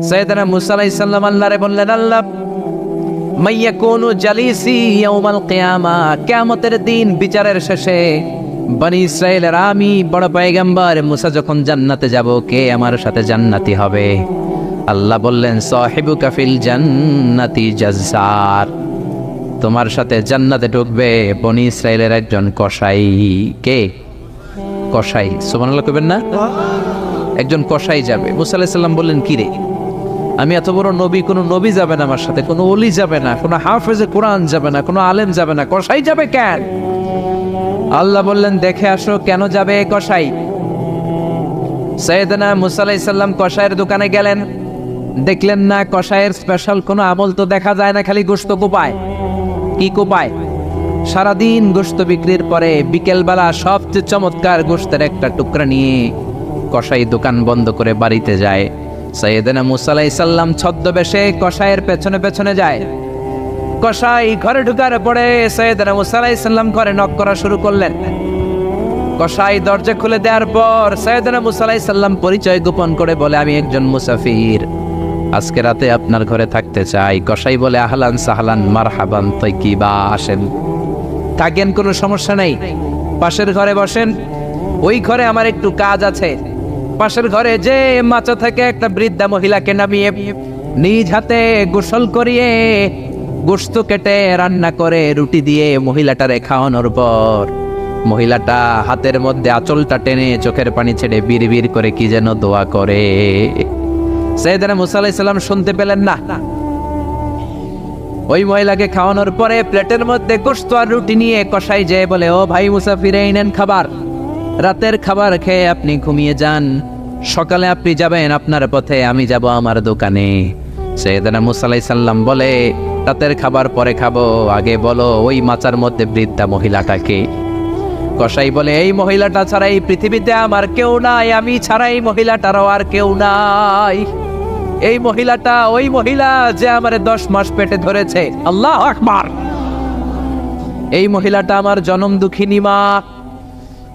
সাইয়েদনা মুসা আলাইহিস সালাম আল্লাহরে বললেন, আল্লাহ মাইয়াকুনু জালিসি ইয়াউমাল কিয়ামা, কিয়ামতের দিন বিচারের শেষে বনি ইসরাইলের আমি বড় পয়গম্বর মুসা যখন জান্নাতে যাব, কে আমার সাথে জান্নাতি হবে? আল্লাহ বললেন, সাহিবুকা ফিল জান্নাতি জাজ্জার, তোমার সাথে জান্নাতে ঢুকবে বনি ইসরাইলের একজন কসাই। কে? কসাই। সুবহানাল্লাহ কইবেন না? একজন কসাই যাবে। মুসা আলাইহিস সালাম বললেন, কি রে, আমি এত বড় নবী, কোনো নবী যাবে না আমার সাথে, কোনো ওলি যাবে না, কোনো হাফেজে কোরআন যাবে না, কোনো আলেম যাবে না, কসাই যাবে কেন? আল্লাহ বললেন, দেখে আসো কেন যাবে কসাই। সাইয়েদনা মুসা আলাইহিস সালাম কসাইয়ের দোকানে গেলেন, দেখলেন না কসাইয়ের স্পেশাল কোনো আমল তো দেখা যায় না, খালি গোশত কোপায়। কি কোপায়? সারাদিন গোশত বিক্রির পরে বিকেলবেলা সবচেয়ে চমৎকার গোশতের একটা টুকরা নিয়ে কসাই দোকান বন্ধ করে বাড়িতে যায়। সাইয়েদনা মুসা আলাইহিস সালাম ছদ্মবেশে কসাইয়ের পেছনে পেছনে যায়। কসাই ঘরে ঢুকার পরে সাইয়েদনা মুসা আলাইহিস সালাম ঘরে নক করা শুরু করলেন। কসাই দরজা খুলে দেওয়ার পর সাইয়েদনা মুসা আলাইহিস সালাম পরিচয় গোপন করে বলে, আমি একজন মুসাফির, আজকে রাতে আপনার ঘরে থাকতে চাই। কসাই বলে, আহলান সাহলান মারহাবান তাইয়িবা, আসেন, থাকেন, কোনো সমস্যা নেই, পাশের ঘরে বসেন, ওই ঘরে আমার একটু কাজ আছে। পাশের ঘরে যে মাচা থেকে একটা বৃদ্ধা মহিলাকে নামিয়ে নিজ হাতে গোসল করিয়ে গোশত কেটে রান্না করে রুটি দিয়ে মহিলাটারে খাওয়ানোর পর মহিলাটা হাতের মধ্যে আঁচলটা টেনে চোখের পানি ছেড়ে বিড়বিড় করে কি যেন দোয়া করে। সাইয়েদনা মুসা আলাইহিস সালাম শুনতে পেলেন না। ওই মহিলাকে খাওয়ানোর পরে প্লেটের মধ্যে গোশত আর রুটি নিয়ে কসাই যেয়ে বলে, ও ভাই মুসাফির, এই নেন খাবার, রাতের খাবার খেয়ে আপনি ঘুমিয়ে যান, সকালে আপনি যাবেন আপনার পথে, আমি যাব আমার দোকানে। সাইয়েদনা মুসা আলাইহিস সালাম বলে, রাতের খাবার পরে খাবো, আগে বলো ওই মাচার মধ্যে বৃদ্ধা মহিলাটাকে। কসাই বলে, এই মহিলাটা ছাড়া এই পৃথিবীতে আমার কেউ নাই, আমি ছাড়া এই মহিলাটারও আর কেউ নাই। এই মহিলাটা ওই মহিলা যে আমারে 10 মাস পেটে ধরেছে। আল্লাহু আকবার। এই মহিলাটা আমার জনম দুঃখিনী মা,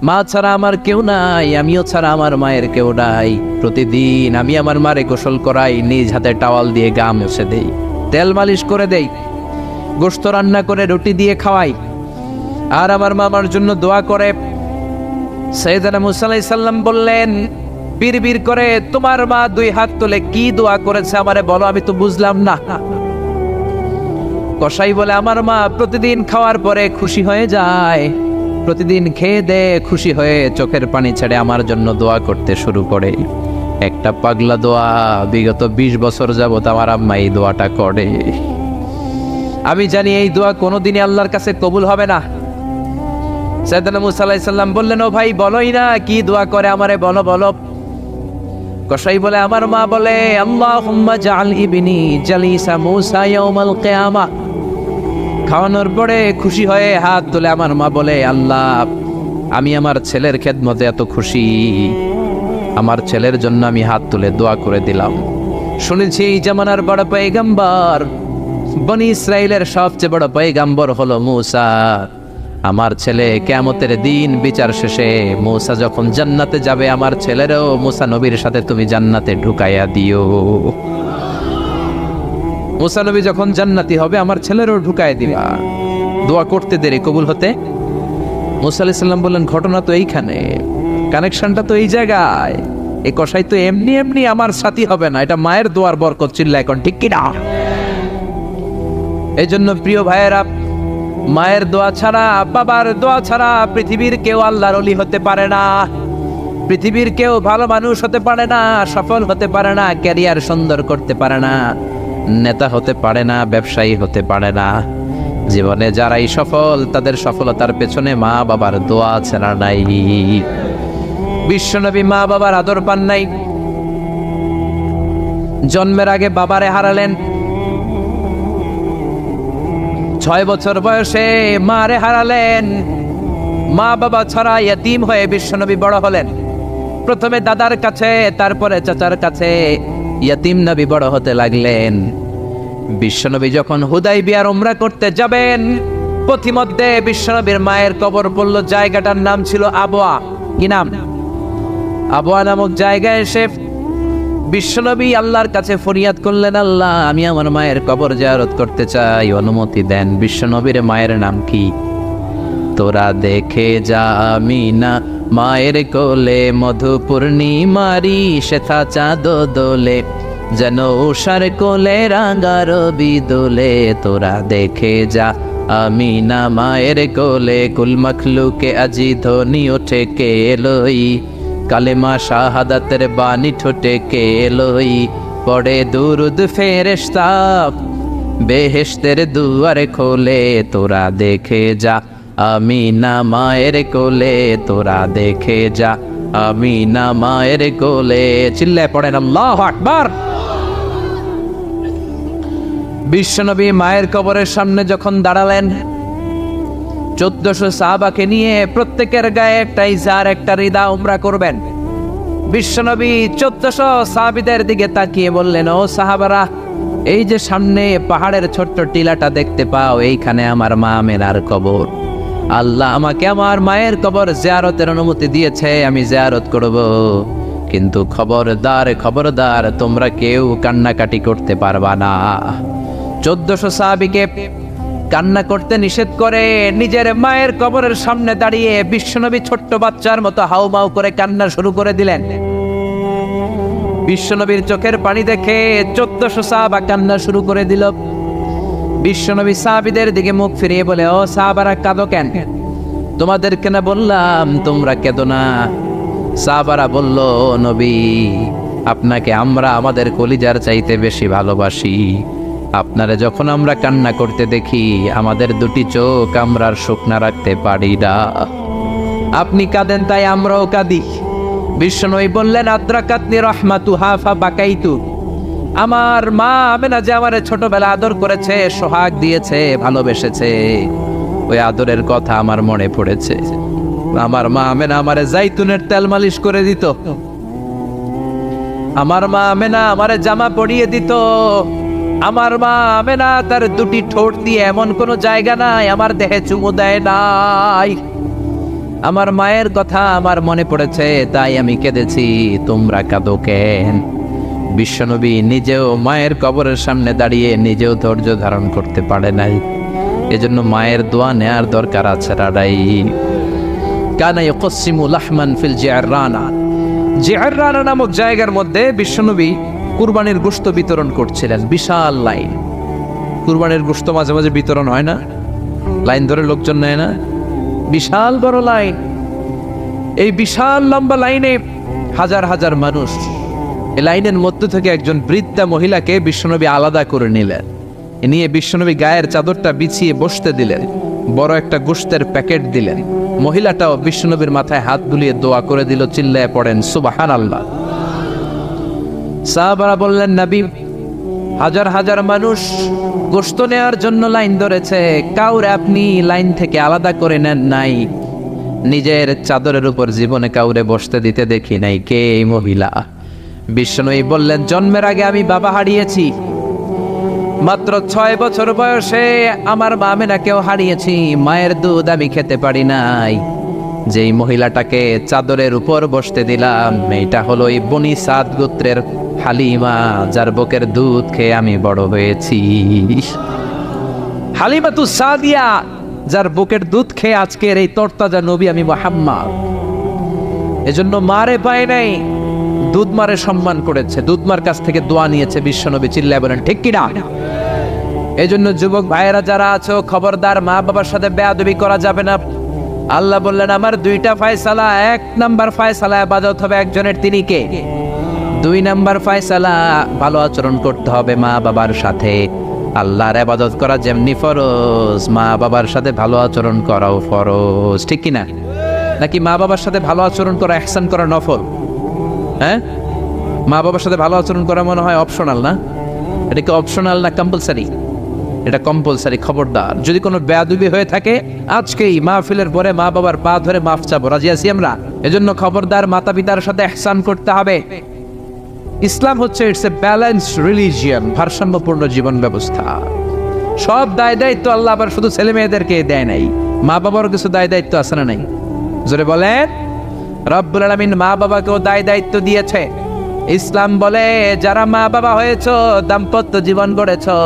মা ছাড়া আমার কেউ নাই, আমিও ছাড়া আমার মায়ের কেউ নাই। প্রতিদিন আমি আমার মারে গোসল করাই, নিজ হাতে টাওয়াল দিয়ে গা মুছে দেই, তেল মালিশ করে দেই, গোশত রান্না করে রুটি দিয়ে খাওয়াই, আর আমার মামার জন্য দোয়া করে। সাইয়েদনা মুসা আলাইহিস সালাম বললেন, বিড়বিড় করে তোমার মা 2 হাত তুলে কি দোয়া করেছে আমারে বলো, আমি তো বুঝলাম না। কসাই বলে, আমার মা প্রতিদিন খাওয়ার পরে খুশি হয়ে যায়, প্রতিদিন খেয়ে দে খুশি হয়ে চোখের পানি ছেড়ে আমার জন্য দোয়া করতে শুরু করে। একটা পাগলা দোয়া, বিগত 20 বছর যাবত আমার আম্মা এই দোয়াটা করে। আমি জানি এই দোয়া কোনোদিনই আল্লাহর কাছে কবুল হবে না। সাইয়েদনা মুসা আলাইহিস সালাম বললেন, ও ভাই বলোই না কি দোয়া করে, আমারে বলো বলো। কসাই বলে, আমার মা বলে, আল্লাহুম্মা জাআল ইবনি জালিসা মুসা ইয়াউমাল কিয়ামা। খাওয়ানোর পরে খুশি হয়ে হাত তুলে আমার মা বলে, আল্লাহ আমি আমার ছেলের খেদমতে এত খুশি, আমার ছেলের জন্য আমি হাত তুলে দোয়া করে দিলাম। শুনেছি এই জামানার বড় পয়গম্বর, বনি ইসরাইলের সবচেয়ে বড় পয়গম্বর হলো মুসা। আমার ছেলে কিয়ামতের দিন বিচার শেষে মুসা যখন জান্নাতে যাবে, আমার ছেলেরও মুসা নবীর সাথে তুমি জান্নাতে ঢুকাইয়া দিও। মুসা নবী যখন জান্নাতি হবে, আমার ছেলেরও ঢুকায় দিবা। দোয়া করতে দেরি কবুল হতে। মুসা আলাইহিস সালাম বললেন, ঘটনা তো এইখানে, কানেকশনটা তো এই জায়গায়। এই কসাই তো এমনি এমনি আমার সাথী হবে না, এটা মায়ের দোয়ার বরকত। চিল্লা এখন ঠিক কি না? এই জন্য প্রিয় ভাইয়েরা, মায়ের দোয়া ছাড়া, বাবার দোয়া ছাড়া পৃথিবীর কেউ আল্লাহর ওলি হতে পারে না, পৃথিবীর কেউ ভালো মানুষ হতে পারে না, সফল হতে পারে না, ক্যারিয়ার সুন্দর করতে পারে না, নেতা হতে পারে না, ব্যবসায়ী হতে পারে না। জীবনে যারাই সফল, তাদের সফলতার পেছনে মা বাবার দোয়া ছাড়া নাই। বিশ্বনবী মা বাবার আদর পান নাই, জন্মের আগে বাবারে হারালেন। 6 বছর বয়সে মারে হারালেন। মা বাবা ছাড়া ইয়তীম হয়ে বিশ্বনবী বড় হলেন। প্রথমে দাদার কাছে, তারপরে চাচার কাছে ইয়তীম নবী বড় হতে লাগলেন। বিশ্বনবী যখন হুদাইবিয়ার উমরা করতে যাবেন, পথিমধ্যে বিশ্বনবীর মায়ের কবর পড়ল। জায়গাটার নাম ছিল আবওয়া। কি নাম? আবওয়া নামক জায়গায় এসে বিশ্বনবী আল্লাহর কাছে ফরিয়াদ করলেন, আল্লাহ আমি আমার মায়ের কবর জিয়ারত করতে চাই, অনুমতি দেন। বিশ্বনবীর মায়ের নাম কি? তোরা দেখে যা আমিনা মায়ের কোলে, মধু পূর্ণিমারি শেথা চাঁদ দোলে, যেন উষার কোলে রাঙা রবি দোলে। তোরা দেখে যা আমিনা মায়ের কোলে, কুল মখলুকে আজি ধ্বনি ওঠে কে লই, কালেমা শাহাদাতের বাণী ঠোঁটে কে লই, পড়ে দুরুদ ফেরেশতা বেহেশতের দুয়ারে খোলে। তোরা দেখে যা আমিনা মায়ের কোলে, তোরা দেখে যা আমিনা মায়ের কোলে। চিল্লায় পড়েন আল্লাহু আকবার। বিশ্বনবী মায়ের কবরের সামনে যখন দাঁড়ালেন, 1400 সাহাবাকে নিয়ে প্রত্যেকের গায়ে একটা ইজার একটা রিদা উমরা করবেন। বিশ্বনবী 1400 সাহাবীদের দিকে তাকিয়ে বললেন, ও সাহাবারা, এই যে সামনে পাহাড়ের ছোট্ট টিলাটা দেখতে পাও, এইখানে আমার মা আমেনার কবর। আল্লাহ আমাকে আমার মায়ের কবর জিয়ারতের অনুমতি দিয়েছে, আমি জিয়ারত করব। কিন্তু খবরদার খবরদার, তোমরা কেউ কান্নাকাটি করতে পারবা না। 1400 সাহাবীকে কান্না করতে নিষেধ করে নিজের মায়ের কবরের সামনে দাঁড়িয়ে বিশ্বনবী ছোট্ট বাচ্চার মতো হাউমাউ করে কান্না শুরু করে দিলেন। বিশ্বনবীর চোখের পানি দেখে 1400 সাহাবা কান্না শুরু করে দিল। বিশ্বনবী সাহাবীদের দিকে মুখ ফিরিয়ে বলে, ও সাহাবারা কাঁদো কেন? তোমাদেরকে না বললাম তোমরা কেঁদো না? সাহাবারা বলল, নবী আপনাকে আমরা আমাদের কলিজার চাইতে বেশি ভালোবাসি। আপনারে যখন আমরা কান্না করতে দেখি, আমাদের দুটি চোখ আমরা আর শুকনা রাখতে পারি না। আপনি কাঁদেন তাই আমরাও কাঁদি। বিশ্বনবী বললেন, আদ্রাকাতনি রাহমাতুহা ফাবাকাইতু। আমার মা আমেনা যে আমারে ছোটবেলা আদর করেছে, সোহাগ দিয়েছে, ভালোবেসেছে, ওই আদরের কথা আমার মনে পড়েছে। আমার মা আমেনা আমারে জাইতুনের তেল মালিশ করে দিত, আমার মা আমেনা আমারে জামা পরিয়ে দিত, আমার মা আমেনা তার দুটি ঠোঁট দিয়ে এমন কোন জায়গা নাই আমার দেহে চুমু দেয় নাই। আমার মায়ের কথা আমার মনে পড়েছে, তাই আমি কেঁদেছি, তোমরা কাঁদো কেন? বিশ্বনবী নিজেও মায়ের কবরের সামনে দাঁড়িয়ে নিজেও ধৈর্য ধারণ করতে পারে নাই। এজন্য মায়ের দোয়া নেয়ার দরকার আছে রাডাই। কানা ইয়াকসিমু লাহমান ফিল জিআররানা। জিআররানা নামক জায়গার মধ্যে বিশ্বনবী কুরবানির গোশত বিতরণ করছিলেন। বিশাল লাইন। কুরবানির গোশত মাঝে মাঝে বিতরণ হয় না, লাইন ধরে লোকজন নেয় না, বিশাল বড় লাইন। এই বিশাল লম্বা লাইনে হাজার হাজার মানুষ। এই লাইনের মধ্য থেকে একজন বৃদ্ধা মহিলাকে বিশ্বনবী আলাদা করে নিলেন, নিয়ে বিশ্বনবী গায়ের চাদরটা বিছিয়ে বসতে দিলেন, বড় একটা গোশতের প্যাকেট দিলেন। মহিলাটাও বিশ্বনবীর মাথায় হাত বুলিয়ে দোয়া করে দিল। চিল্লায় পড়েন সুবহানাল্লাহ। সাহাবারা বললেন, নবী হাজার হাজার মানুষ গোশত নেওয়ার জন্য লাইন ধরেছে, কাউরে আপনি লাইন থেকে আলাদা করে নেন নাই, নিজের চাদরের উপর জীবনে কাউরে বসতে দিতে দেখি নাই, কে এই মহিলা? বিশ্বনবী বললেন, জন্মের আগে আমি বাবা হারিয়েছি, মাত্র 6 বছর বয়সে আমার মা আমেনাকেও হারিয়েছি, মায়ের দুধ আমি খেতে পারি নাই। যেই মহিলাটাকে চাদরের উপর বসতে দিলাম, এটা হলো এই বনি সাদ গোত্রের হালিমা, যার বুকের দুধ খেয়ে আমি বড় হয়েছি। হালিমাতু সাদিয়া, যার বুকের দুধ খেয়ে আজকের এই তরতাজা নবী আমি মুহাম্মদ। এজন্য মারে পায় নাই, দুধ মারে সম্মান করেছে, দুধ মার কাছ থেকে দোয়া নিয়েছে বিশ্বনবী। চিল্লায় বলেন ঠিক কিনা? এজন্য যুবক ভাইয়েরা যারা আছো, খবরদার মা বাবার সাথে বেয়াদবি করা যাবে না। আল্লাহ বললেন, আমার 2টা ফয়সালা। 1 নাম্বার ফয়সালা ইবাদত হবে একজনের, তিনি কে? 2 নাম্বার ফয়সালা ভালো আচরণ করতে হবে মা বাবার সাথে। আল্লাহর ইবাদত করা যেমনি ফরজ, মা বাবার সাথে ভালো আচরণ করাও ফরজ, ঠিক কিনা? নাকি মা বাবার সাথে ভালো আচরণ করা, ইহসান করা নফল? হ্যাঁ, মা বাবার সাথে ভালো আচরণ করা মনে হয় অপশনাল না? এটা কি অপশনাল না কম্পালসারি? এটা কম্পালসারি। খবরদার, যদি কোনো বেয়াদবি হয়ে থাকে আজকেই মাহফিলের পরে মা বাবার পা ধরে মাফ চাবো, রাজি আছি আমরা? এজন্য খবরদার, মাতা পিতার সাথে ইহসান করতে হবে। ইসলাম হচ্ছে ইটস এ ব্যালেন্সড রিলিজিয়ন, ভারসাম্যপূর্ণ জীবন ব্যবস্থা। সব দায় দায়িত্ব আল্লাহ আবার শুধু ছেলে মেয়েদেরকে দেয় নাই, মা বাবারও কিছু দায় দায়িত্ব আছে না নাই? জোরে বলেন। রব্বুল আলামিন মা বাবাকেও দায় দায়িত্ব দিয়েছে। ইসলাম বলে যারা মা বাবা হয়েছো, দাম্পত্য জীবন গড়েছো,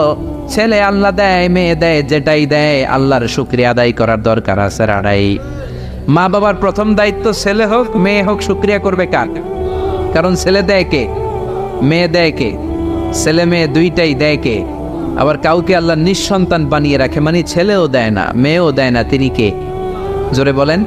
ছেলে আল্লাহ দেয়, মেয়ে দেয়, যেটাই দেয় আল্লাহর শুকরিয়া আদায় করার দরকার আছে রাড়াই। মা বাবার প্রথম দায়িত্ব ছেলে হোক মেয়ে হোক শুকরিয়া করবে কার? কারণ ছেলে দেয় কে, মেয়ে দেয় কে? ছেলে মেয়ে দুইটাই দেয় কে? আবার কাউকে আল্লাহ নিঃসন্তান বানিয়ে রাখে, মানে ছেলেও দেয় না মেয়েও দেয় না, তিনি কে? জোরে বলেন।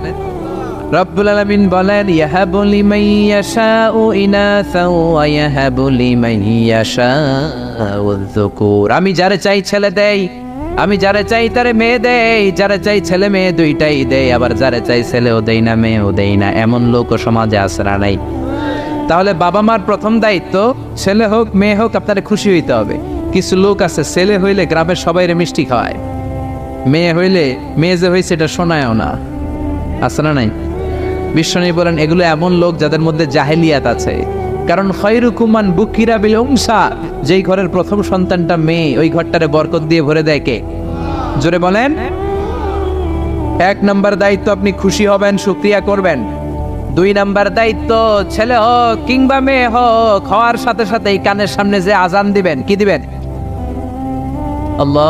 রব্বুল আলামিন বলেন ইয়াহাবু লিমান ইয়াশাউ ইনাসাও ওয়া ইয়াহাবু লিমান ইয়াশাউ যুকুর। আমি যারে চাই ছেলে দেই, আমি যারে চাই তারে মেয়ে দেই, যারে চাই ছেলে মেয়ে দুইটাই দেই, আবার যারে চাই ছেলেও দেই না মেয়েও দেই না। এমন লোক সমাজে আছে না নাই? তাহলে বাবা মার প্রথম দায়িত্ব ছেলে হোক মেয়ে হোক আপনারে খুশি হইতে হবে। কিছু লোক আছে ছেলে হইলে গ্রামের সবাইরে মিষ্টি খাওয়ায়, মেয়ে হইলে মেয়ে যে হয়েছে এটা শোনায়ও না, আছে না নাই? বিশ্বনবী বলেন এগুলো এমন লোক যাদের মধ্যে জাহেলিয়াত আছে। কারণ খয়রুকুম মান বুকিরা বিল উনসা, যেই ঘরের প্রথম সন্তানটা মেয়ে ওই ঘরটারে বরকত দিয়ে ভরে দেয় কে? জোরে বলেন। এক নাম্বার দায়িত্ব আপনি খুশি হবেন, শুকরিয়া করবেন। দুই নাম্বার দায়িত্ব ছেলে হোক কিংবা মেয়ে হোক, হওয়ার সাথে সাথে এই কানের সামনে যে আজান দিবেন, কি দিবেন? আল্লাহু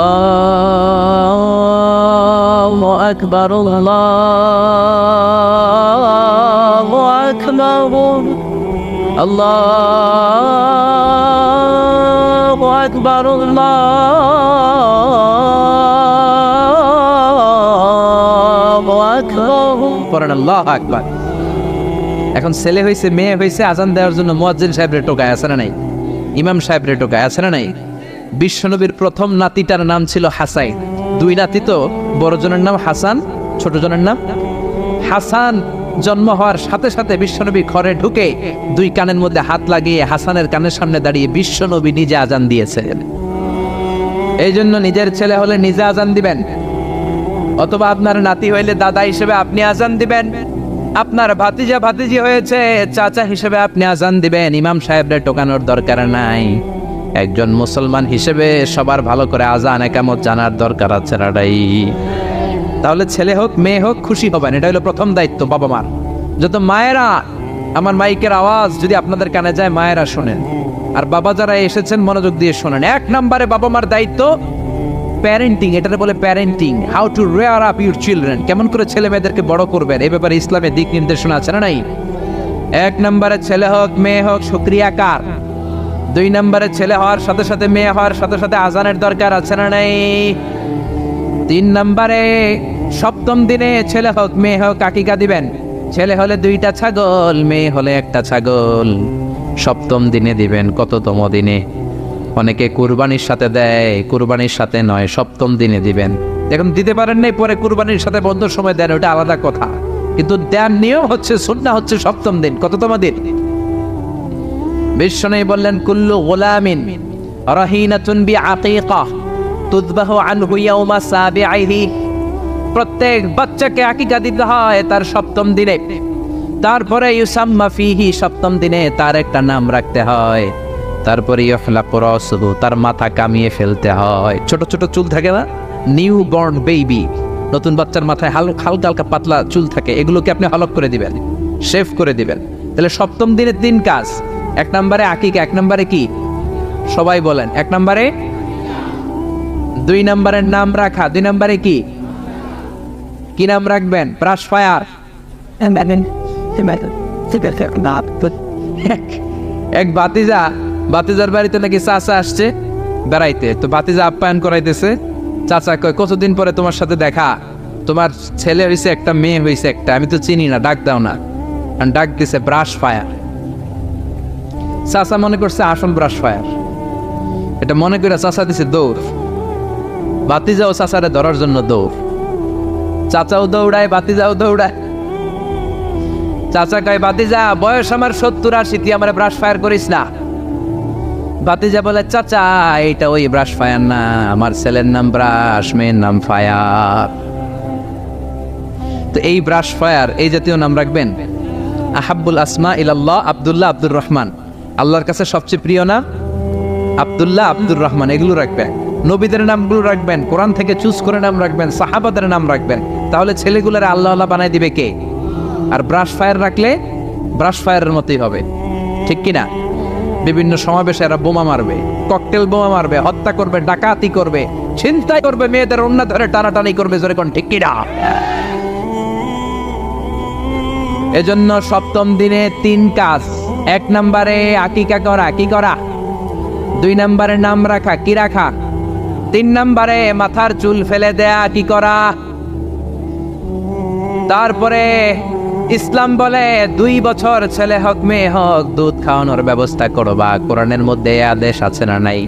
আকবার, আল্লাহু আকবার, আল্লাহু আকবার, আল্লাহু আকবার, পড়েন আল্লাহু আকবার। এখন ছেলে হয়েছে মেয়ে হয়েছে, আজান দেওয়ার জন্য মুয়াজ্জিন সাহেবরে টোকায়, আছে না নাই? ইমাম সাহেবরে টোকায়, আছে না নাই? বিশ্বনবীর প্রথম নাতিটার নাম ছিল হাসাইন। দুই নাতি তো, বড় জনের নাম হাসান, ছোট জনের নাম হাসান। জন্ম হওয়ার সাথে সাথে বিশ্বনবী ঘরে ঢুকে দুই কানের মধ্যে হাত লাগিয়ে হাসানের কানের সামনে দাঁড়িয়ে বিশ্বনবী নিজে আজান দিয়েছেন। এই জন্য নিজের ছেলে হলে নিজে আজান দিবেন, অথবা আপনার নাতি হইলে দাদা হিসেবে আপনি আজান দিবেন। আপনার ভাতিজা ভাতিজি হয়েছে চাচা হিসেবে আপনি আজান দিবেন। ইমাম সাহেবরে টোকানোর দরকার নাই। একজন মুসলমান হিসেবে সবার ভালো করে আজান একামত জানার দরকার আছে রাডাই। তাহলে ছেলে হোক মেয়ে হোক খুশি হবেন, এটা হলো প্রথম দায়িত্ব বাবা মার। যত মায়েরা, আমার মাইকের আওয়াজ যদি আপনাদের কানে যায় মায়েরা শোনেন, আর বাবা যারা এসেছেন মনোযোগ দিয়ে শোনেন। এক নম্বরে বাবা মার দায়িত্ব প্যারেন্টিং, এটাকে বলে parenting, how to rare up your children, কেমন করে ছেলে মেয়েদেরকে বড় করবেন এই ব্যাপারে ইসলামের দিক নির্দেশনা আছে না নাই? এক নম্বরে ছেলে হোক মেয়ে হোক শুকরিয়া কার? দুই নম্বরে ছেলে হওয়ার সাথে সাথে মেয়ে হওয়ার সাথে সাথে আজানের দরকার আছে না নাই? তিন নম্বরে সপ্তম দিনে ছেলে হোক মেয়ে হোক আকিকা দিবেন। ছেলে হলে 2টা ছাগল, মেয়ে হলে 1টা ছাগল। সপ্তম দিনে দিবেন। কততম দিনে? অনেকে কুরবানির সাথে দেয়, কুরবানির সাথে নয়, সপ্তম দিনে দিবেন। এখন দিতে পারেন নাই, পরে কুরবানির সাথে বন্ধুর সময় দেন, ওটা আলাদা কথা, কিন্তু দেন নিয়ম হচ্ছে, সুন্নাহ হচ্ছে সপ্তম দিন। কততম দিন? বিশ্বনবী বললেন কুল্লু গুলামিন রাহিনাতুন বিআকিকাহ তুযবাহু আনহু ইয়াওমা সাবিআইহি, প্রত্যেক বাচ্চাকে আকিকা দিতে হয় তার সপ্তম দিনে। তারপরে ইউসাম্মা ফিহি, সপ্তম দিনে তার একটা নাম রাখতে হয়। তারপরে ইহলাকু রাসুহু, তার মাথা কামিয়ে ফেলতে হয়। ছোট ছোট চুল থাকে না, নিউ বর্ন বেবি, নতুন বাচ্চার মাথায় হালকা হালকা পাতলা চুল থাকে, এগুলোকে আপনি হলক করে দিবেন, শেভ করে দিবেন। তাহলে সপ্তম দিনের 3 কাজ। 1 নম্বরে আকিকা, 1 নম্বরে কি? সবাই বলেন। 1 নম্বরে, 2 নম্বরের নাম রাখা, 2 নম্বরে কি? কি নাম রাখবেন? Brush fire. এক বাতিজার বাড়িতে নাকি চাচা আসছে বেড়াইতে, তো বাতিজা আপ্যায়ন করাইতেছে। চাচা কয় কতদিন পরে তোমার সাথে দেখা, তোমার ছেলে হয়েছে একটা মেয়ে হয়েছে একটা, আমি তো চিনি না, ডাক দাও না। ডাক দিছে ব্রাশ ফায়ার। চাচা মনে করছে আসল ব্রাশ ফায়ার, এটা মনে করে চাচা দিছে দৌড়। বাতিজাও চাচারে ধরার জন্য দৌড়, চাচাও দৌড়ায় বাতিজাও দৌড়ায়। চাচা কয় বাতিজা বয়স আমার 70-80, তুই আমার ব্রাশ ফায়ার করিস না। বাতিজা বলে চাচা এইটা ওই ব্রাশ ফায়ার না, আমার ছেলের নাম ব্রাশ, মেয়ের নাম ফায়ার। তো এই ব্রাশ ফায়ার এই জাতীয় নাম রাখবেন। আহাব্বুল আসমা ইলাল্লাহ আব্দুল্লাহ আব্দুর রহমান, আল্লাহর কাছে সবচেয়ে প্রিয় নাম আব্দুল্লাহ আব্দুর রহমান, এগুলো রাখবেন। নবীদের নামগুলো রাখবেন, কোরআন থেকে চুজ করে নাম রাখবেন, সাহাবাদের নাম রাখবেন। তাহলে ছেলেগুলোর আল্লাহ আল্লাহ বানাই দিবে কে? আর ব্রাশ ফায়ার রাখলে ব্রাশ ফায়ারের মতোই হবে, ঠিক কিনা? বিভিন্ন সমাবেশে এরা বোমা মারবে, ককটেল বোমা মারবে, হত্যা করবে, ডাকাতি করবে, ছিনতাই করবে, মেয়েদের ওন্না ধরে টানাটানি করবে, জোরে কোন ঠিক কিনা? এজন্য সপ্তম দিনে 3 কাজ। 1 নম্বরে আকিকা করা, কি করা? 2 নম্বরে নাম রাখা, কি রাখা? 3 নম্বরে মাথার চুল ফেলে দেয়া, কি করা? তারপরে ইসলাম বলে 2 বছর ছেলে হোক মেয়ে হোক দুধ খাওয়ানোর ব্যবস্থা করবা। কোরআনের মধ্যে আদেশ আছে না নাই?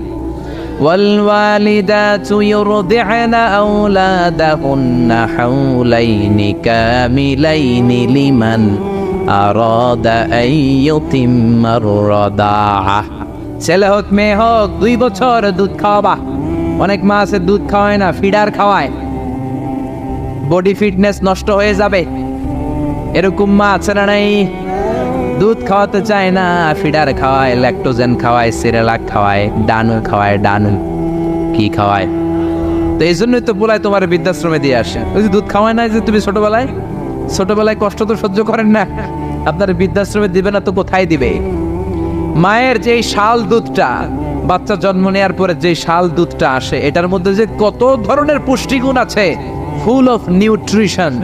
والوالدات يرضعن أولادهن حولين كاملين لمن أراد أن يتم الرضاعة। ছেলে হোক মেয়ে হোক 2 বছর দুধ খাওয়াবা। অনেক মা আছে দুধ খাওয়ায় না, ফিডার খাওয়ায়, বডি ফিটনেস নষ্ট হয়ে যাবে, এরকম মা আছে না নাই? দুধ খাওয়াতে চায় না, ফিডার খাওয়ায়, ল্যাকটোজেন খাওয়ায়, সিরেলাক খাওয়ায়, ডানু খাওয়ায়, ডানু কি খাওয়ায়। তো এই জন্যই তো বলায় তোমার বৃদ্ধাশ্রমে দিয়ে আসে। ওই যে দুধ খাওয়ায় না, যে তুমি ছোটবেলায় কষ্ট তো সহ্য করেন না, আপনার বৃদ্ধাশ্রমে দিবে না তো কোথায় দিবে? মায়ের যেই শাল দুধটা, বাচ্চা জন্ম নেওয়ার পরে যে শাল দুধটা আসে, এটার মধ্যে যে কত ধরনের পুষ্টিগুণ আছে, ফুল অফ নিউট্রিশন,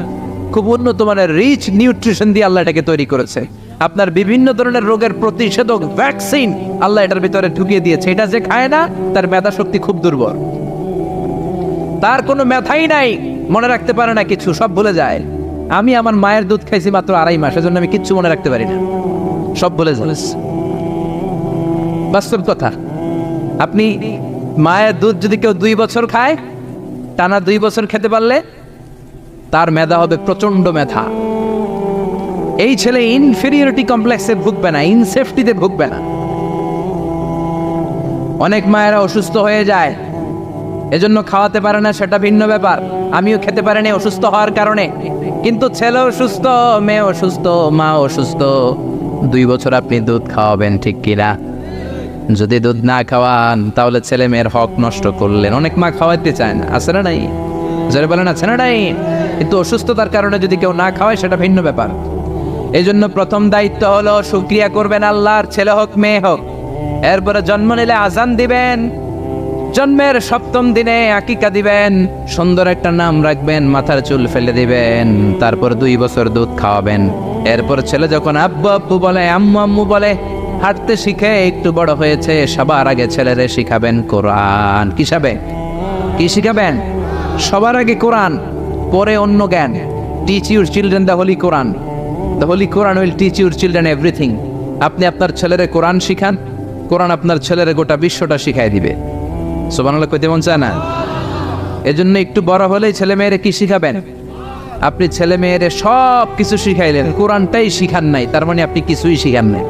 খুব উন্নত মানের রিচ নিউট্রিশন দিয়ে আল্লাহ এটাকে তৈরি করেছে। আপনার বিভিন্ন ধরনের রোগের প্রতিষেধক ভ্যাকসিন আল্লাহ এটার ভিতরে ঢুকিয়ে দিয়েছে। এটা যে খায় না, তার মেধা শক্তি খুব দুর্বল, তার কোনো মেধাই নাই, মনে রাখতে পারে না কিছু, সব ভুলে যায়। আমি আমার মায়ের দুধ খাইছি মাত্র 2.5 মাস, এজন্য আমি কিচ্ছু মনে রাখতে পারি না, সব ভুলে যায়। বাস্তব কথা। আপনি মায়ের দুধ যদি কেউ 2 বছর খায়, টানা 2 বছর খেতে পারলে তার মেধা হবে প্রচন্ড মেধা। এই ছেলে ইনফেরিয়রিটি কমপ্লেক্সে ভুগবে না, ইনসেফটিতে ভুগবে না। অনেক মায়েরা অসুস্থ হয়ে যায়, এজন্য খাওয়াতে পারে না, সেটা ভিন্ন ব্যাপার। আমিও খেতে পারিনি অসুস্থ হওয়ার কারণে, কিন্তু ছেলে অসুস্থ, মেয়ে অসুস্থ, মা অসুস্থ, 2 বছর আপনি দুধ খাওয়াবেন, ঠিক কিনা? যদি দুধ না খাওয়ান তাহলে ছেলে মেয়ের হক নষ্ট করলেন। অনেক মা খাওয়াইতে চায় না, আছে না নাই? যারা বলেন আছে না নাই? কিন্তু অসুস্থতার কারণে যদি কেউ না খাওয়ায় সেটা ভিন্ন ব্যাপার। এই জন্য প্রথম দায়িত্ব হলো শুকরিয়া করবেন আল্লাহর, ছেলে হোক মেয়ে হোক। এরপরে জন্ম নিলে আজান দিবেন, জন্মের 7ম দিনে আকিকা দিবেন, সুন্দর একটা নাম রাখবেন, মাথার চুল ফেলে দিবেন, তারপর 2 বছর দুধ খাওয়াবেন। এরপর ছেলে যখন আব্বু আব্বু বলে, আম্মু আম্মু বলে, হাঁটতে শিখে একটু বড় হয়েছে, সবার আগে ছেলেরে শিখাবেন কোরআন। কি শিখাবেন? সবার আগে কোরআন, পরে অন্য জ্ঞান। Teach your children the Holi Quran. The Holi Quran will teach your children everything. আপনি আপনার ছেলেরে কোরআন শিখান, কোরআন আপনার ছেলেরে গোটা বিশ্বটা শিখাই দিবে। সুবহানাল্লাহ কইতে মন চায় না? এজন্য একটু বড় হলেই ছেলে মেয়েরে কি শিখাবেন? আপনি ছেলে মেয়েরে সব কিছু শিখাইলেন, কোরআনটাই শিখান নাই, তার মানে আপনি কিছুই শিখান নাই,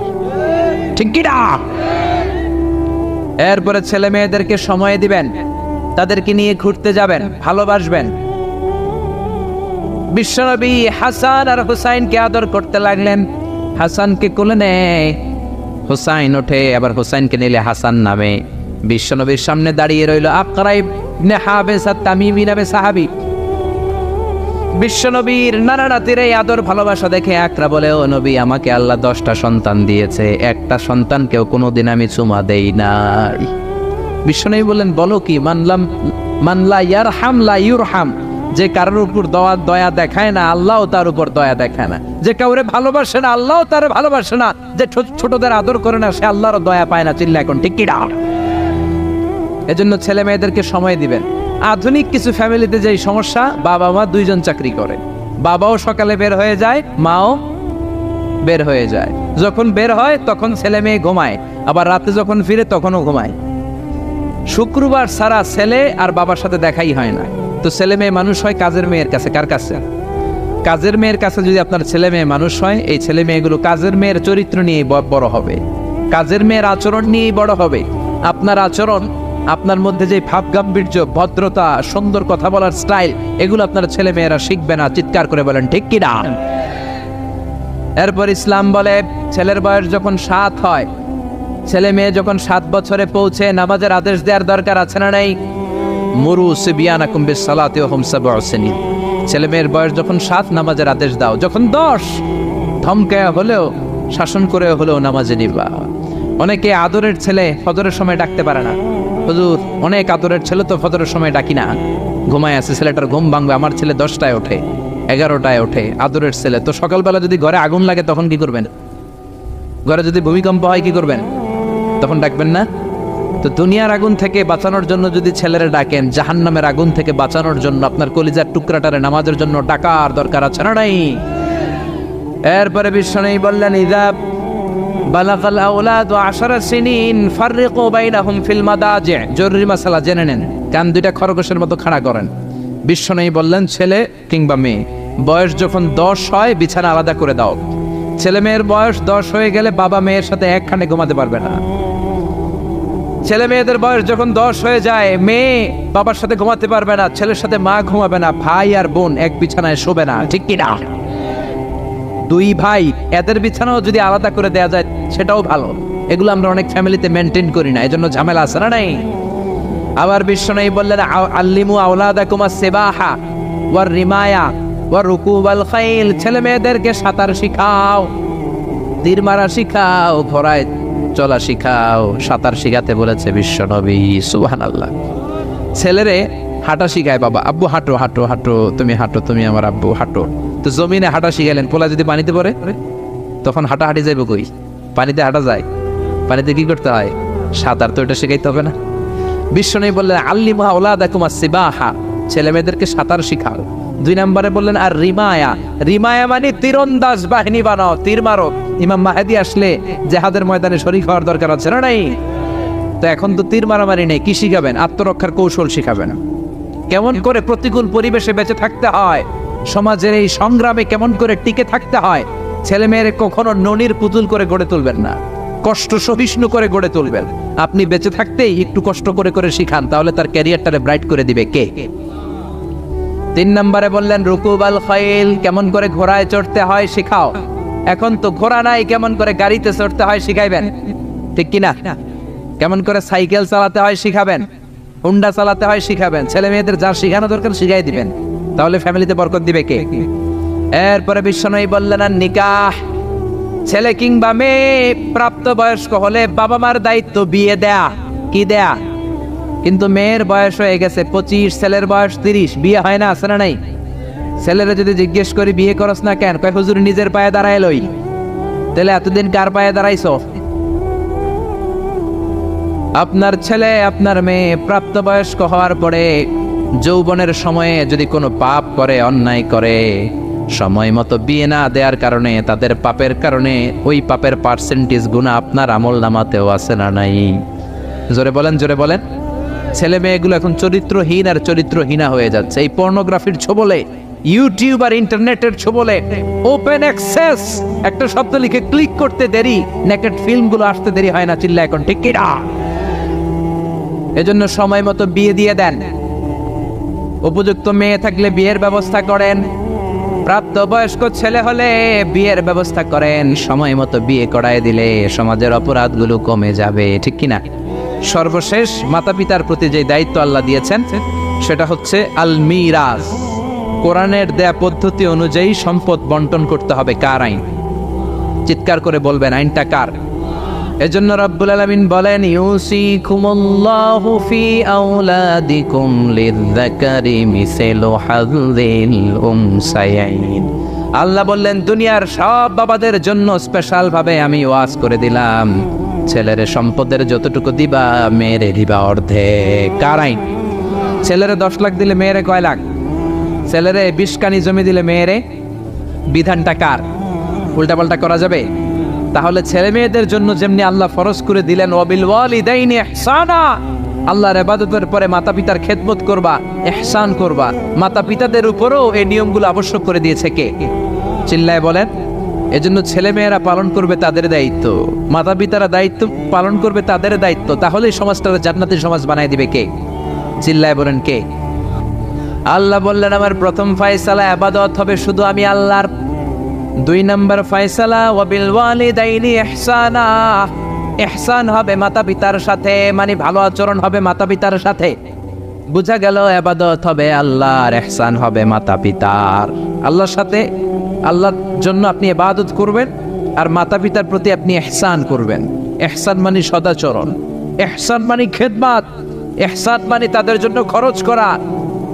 ঠিক কি না? এরপরে ছেলে মেয়েদেরকে সময় দিবেন, তাদেরকে নিয়ে ঘুরতে যাবেন, ভালোবাসবেন। বিশ্বনবী হাসান আর হুসাইনকে আদর করতে লাগলেন। হাসানকে কোলে নেয়, হুসাইন ওঠে, আবার হুসাইনকে নিলে হাসান নামে। বিশ্বনবীর সামনে দাঁড়িয়ে রইল আকরা ইবনে হাবিস আত-তামিমি নামে সাহাবী। বিশ্বনবীর নানা নাতির এই আদর ভালোবাসা দেখে আকরা বলে, ও নবী, আমাকে আল্লাহ 10টা সন্তান দিয়েছে, একটা সন্তানকেও কোনোদিন আমি চুমা দেই নাই। বিশ্বনবী বললেন, বলো কি? মানলা ইয়ারহাম লা ইউরহাম। যে কারোর উপর দয়া দেখায় না, আল্লাহও তার উপর দয়া দেখায় না। যে কাউরে ভালোবাসে না, আল্লাহও তার ভালোবাসে না। যে ছোটদের আদর করে না, সে আল্লাহরও দয়া পায় না। চিল্লা এখন ঠিক কি না? এজন্য ছেলে মেয়েদেরকে সময় দিবেন। আধুনিক কিছু ফ্যামিলিতে যেই সমস্যা, বাবা মা 2 জন চাকরি করে, বাবাও সকালে বের হয়ে যায়, মাও বের হয়ে যায়। যখন বের হয় তখন ছেলে মেয়ে ঘুমায়, আবার রাতে যখন ফিরে তখনও ঘুমায়। শুক্রবার ছাড়া ছেলে আর বাবার সাথে দেখাই হয় না। তো ছেলে মেয়ে মানুষ হয় কাজের মেয়ের কাছে। কার কাছে? কাজের মেয়ের কাছে। যদি আপনার ছেলে মেয়ে মানুষ হয়, এই ছেলে মেয়েগুলো কাজের মেয়ের চরিত্র নিয়ে বড় হবে, কাজের মেয়ের আচরণ নিয়েই বড় হবে। আপনার আচরণ, আপনার মধ্যে যে ভাব গাম্ভীর্য, ভদ্রতা, সুন্দর কথা বলার স্টাইল, এগুলো আপনার ছেলে মেয়েরা শিখবে না। চিৎকার করে বলেন ঠিক কি না? এরপর ইসলাম বলে, ছেলের বয়স যখন 7 হয়, ছেলে মেয়ে যখন 7 বছরে পৌঁছে, নামাজের আদেশ দেওয়ার দরকার আছে না নাই? মুরু সিবিয়ানাকুম বিসসালাতি ওয়া হুম 7 সিনিন। ছেলে মেয়ের বয়স যখন 7, নামাজের আদেশ দাও। যখন 10, ধমকায়া হলেও, শাসন করে হলেও নামাজে নিবা। অনেকে আদরের ছেলে ফজরের সময় ডাকতে পারে না, হুজুর অনেক আদরের ছেলে তো ফজরের সময় ডাকি না, ঘুমায় আছে, ছেলেটার ঘুম ভাঙবে। আমার ছেলে 10টায় ওঠে, 11টায় ওঠে, আদরের ছেলে। তো সকালবেলা যদি ঘরে আগুন লাগে তখন কি করবেন? ঘরে যদি ভূমিকম্প হয় কি করবেন? তখন ডাকবেন না? তো দুনিয়ার আগুন থেকে বাঁচানোর জন্য যদি ছেলেরা ডাকেন, জাহান্নামের আগুন থেকে বাঁচানোর জন্য আপনার কলিজার টুকরাটারে নামাজের জন্য ডাকার দরকার আছে না নাই? এরপরে বিশ্বনবী বললেন, ইযা বালাগাল আওলাদু 10 সিনিন ফাররিকু বাইনাহুম ফিল মাদাজি'। জরুরি মাসালা জেনে নেন, কান দুইটা খরগোশের মতো খাড়া করেন। বিশ্বনবী বললেন, ছেলে কিংবা মেয়ে বয়স যখন 10 হয় বিছানা আলাদা করে দাও। ছেলে মেয়ের বয়স 10 হয়ে গেলে বাবা মেয়ের সাথে একখানে ঘুমাতে পারবে না। ছেলে মেয়েদের বয়স যখন 10 হয়ে যায়, মেয়ে বাবার সাথে ঘুমাতে পারবে না, ছেলের সাথে মা ঘুমাবে না, ভাই আর বোন এক বিছানায় শোবে না, ঠিক কি না? 2 ভাই এদের বিছানাও যদি আলাদা করে দেয়া যায় সেটাও ভালো। এগুলো আমরা অনেক ফ্যামিলিতে মেনটেন করি না, এজন্য ঝামেলা আছে না নাই? আবার বিশ্বনবী বললেন, আল্লিমু আওলাদাকুম আস-সিবাহা ওয়ার রিমায়া ওয়ার রুকুবাল খাইল। ছেলে মেয়েদেরকে সাঁতার শিখাও, তীর মারা শিখাও, ঘোড়ায় চলা শিখাও। সাঁতার শিখাতে বলেছে বিশ্বনবী, সুবহানাল্লাহ। ছেলেরে হাঁটা শিখায় বাবা, আব্বু হাঁটো হাঁটো হাঁটো, তুমি হাঁটো, তুমি আমার আব্বু হাঁটো। তো জমিনে হাঁটা শিখাইলেন, পোলা যদি পানিতে পড়ে তখন হাঁটাহাঁটি যাইব কই? পানিতে হাঁটা যায়? পানিতে কি করতে হয়? সাঁতার। তো এটা শিখাইতে হবে না? বিশ্বনবী বললেন, আল্লিমু আওলাদাকুম আস-সিবাহা, ছেলে মেয়েদেরকে সাঁতার শিখাও। 2 নম্বরে বললেন, আর রিমায়া, রিমায়া মানে তীরন্দাজ বাহিনী বানাও, তীর মারো। ইমাম মাহদি আসলে জিহাদের ময়দানে শরীক হওয়ার দরকার আছে না নাই? তো এখন তো তীর মারামারি নেই, কি শিখাবেন? আত্মরক্ষার কৌশল শিখাবেন, কেমন করে প্রতিকূল পরিবেশে বেঁচে থাকতে হয়, সমাজের এই সংগ্রামে কেমন করে টিকে থাকতে হয়। ছেলে মেয়ের কখনো ননির পুতুল করে গড়ে তুলবেন না, কষ্ট সহিষ্ণু করে গড়ে তুলবেন। আপনি বেঁচে থাকতেই একটু কষ্ট করে করে শিখান, তাহলে তার ক্যারিয়ারটারে ব্রাইট করে দিবে কে? 3 নম্বরে বললেন, রুকুবাল খাইল, কেমন করে ঘোড়ায় চড়তে হয় শিখাও। এখন তো ঘোড়া নাই, কেমন করে গাড়িতে চড়তে হয় শিখাইবেন, ঠিক কিনা? কেমন করে সাইকেল চালাতে হয় শিখাবেন, হুন্ডা চালাতে হয় শিখাবেন। ছেলে মেয়েদের যা শিখানো দরকার শিখাই দিবেন, তাহলে ফ্যামিলিতে বরকত দিবে কে? এরপরে বিশ্বনবী বললেন, আর নিকাহ, ছেলে কিংবা মেয়ে প্রাপ্তবয়স্ক হলে বাবা মার দায়িত্ব বিয়ে দেয়া। কি দেয়া? কিন্তু মেয়ের বয়স হয়ে গেছে 25, ছেলের বয়স 30, বিয়ে হয় না, আছে না নাই? ছেলেরা যদি জিজ্ঞেস করি বিয়ে করস না কেন, কয় হুজুর নিজের পায়ে দাঁড়ায় লই। তাহলে এতদিন কার পায়ে দাঁড়াইছো? আপনার ছেলে আপনার মেয়ে প্রাপ্তবয়স্ক হওয়ার পরে যৌবনের সময়ে যদি কোনো পাপ করে, অন্যায় করে, সময় মতো বিয়ে না দেওয়ার কারণে, তাদের পাপের কারণে ওই পাপের পার্সেন্টেজ গুণা আপনার আমল নামাতেও আছে না নাই? জোরে বলেন, জোরে বলেন। ছেলে মেয়েগুলো এখন চরিত্রহীন আর চরিত্রহীনা হয়ে যাচ্ছে এই পর্নোগ্রাফির ছোবলে, ইউটিউব আর ইন্টারনেটের ছোবলে। ওপেন অ্যাক্সেস একটা শব্দ লিখে ক্লিক করতে দেরি, নেকেড ফিল্মগুলো আসতে দেরি হয় না, চিল্লা এখন ঠিক কিনা? এজন্য সময় মতো বিয়ে দিয়ে দেন। উপযুক্ত মেয়ে থাকলে বিয়ের ব্যবস্থা করেন, প্রাপ্তবয়স্ক ছেলে হলে বিয়ের ব্যবস্থা করেন। সময় মতো বিয়ে করায় দিলে সমাজের অপরাধগুলো কমে যাবে, ঠিক কিনা? সর্বশেষ মাতা পিতার প্রতি যে দায়িত্ব আল্লাহ দিয়েছেন সেটা হচ্ছে আল মিরাস। কোরআনের দেয়া পদ্ধতি অনুযায়ী সম্পদ বন্টন করতে হবে। কার আইন? চিৎকার করে বলবেন, আইনটা কার? এজন্য রব্বুল আলামিন বলেন, ইউসিকুমুল্লাহু ফি আওলাদিকুম লিযযাকারি মিসলু হাযযিল উনসায়াইন। আল্লাহ বললেন, দুনিয়ার সব বাবাদের জন্য স্পেশাল ভাবে আমি ওয়াজ করে দিলাম, ছেলের সম্পদের যতটুকু দিবা মেয়েরে দিবা অর্ধেক। কার আইন? ছেলেরে 10 লাখ দিলে মেয়েরে কয় লাখ? ছেলেরে 20 কানি জমি দিলে মেয়েরে? বিধানটা কার? উল্টাপাল্টা করা যাবে? তাহলে ছেলে মেয়েদের জন্য যেমনি আল্লাহ ফরজ করে দিলেন, ওয়াবিল ওয়ালিদাইনি ইহসানা, আল্লাহর ইবাদতের পরে মাতা পিতার খেদমত করবা, ইহসান করবা, মাতা পিতাদের উপরেও এই নিয়মগুলো আবশ্যক করে দিয়েছে কে? চিল্লায় বলেন। এজন্য ছেলে মেয়েরা পালন করবে তাদের দায়িত্ব, মাতা পিতারা দায়িত্ব পালন করবে তাদের দায়িত্ব। তাহলে সমাজটাকে জান্নাতের সমাজ বানায় দিবে কে? চিল্লায় বলেন কে? আল্লাহ বললেন, আমার প্রথম ফয়সালা ইবাদত হবে শুধু আমি আল্লাহর। 2 নম্বর ফয়সালা, ওয়াবিল ওয়ালিদাইনি ইহসানা, ইহসান হবে মাতা পিতার সাথে, মানে ভালো আচরণ হবে মাতা পিতার সাথে। বুঝা গেল ইবাদত হবে আল্লাহর, ইহসান হবে মাতা পিতার। আল্লাহর সাথে, আল্লাহর জন্য আপনি ইবাদত করবেন আর মাতা পিতার প্রতি আপনি ইহসান করবেন। ইহসান মানে সদাচরণ, ইহসান মানে খেদমত, ইহসান মানে তাদের জন্য খরচ করা,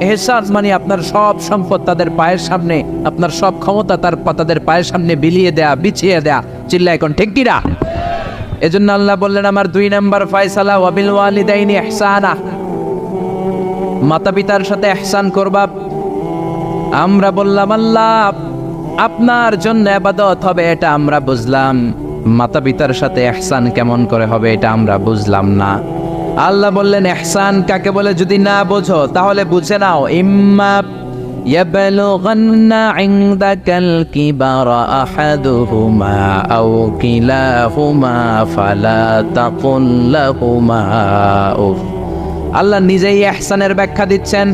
ইহসান মানে আপনার সব সম্পদ তাদের পায়ের সামনে, আপনার সব ক্ষমতা তাদের পায়ের সামনে বিলিয়ে দেয়া, বিছিয়ে দেয়া। চিল্লা এখন ঠিক কিনা? এজন্য আল্লাহ বললেন আমার 2 নাম্বার ফয়সালা ওয়াবিল ওয়ালিদাইনি ইহসানা, মাতা পিতার সাথে ইহসান করবা। আমরা বললাম আল্লাহ আপনার জন্য ইবাদত হবে এটা আমরা বুঝলাম, মাতা পিতার সাথে ইহসান কেমন করে হবে এটা আমরা বুঝলাম না। আল্লাহ বললেন ইহসান কাকে বলে যদি না বোঝো তাহলে বুঝে নাও, ইম্মা ইয়াবলুগান্না ইনদাকাল কিবারা আহাদুহুমা আও কিলাহুমা ফালা তাকুল লাহুমা উফ। আল্লাহ নিজেই ইহসানের ব্যাখ্যা দিচ্ছেন।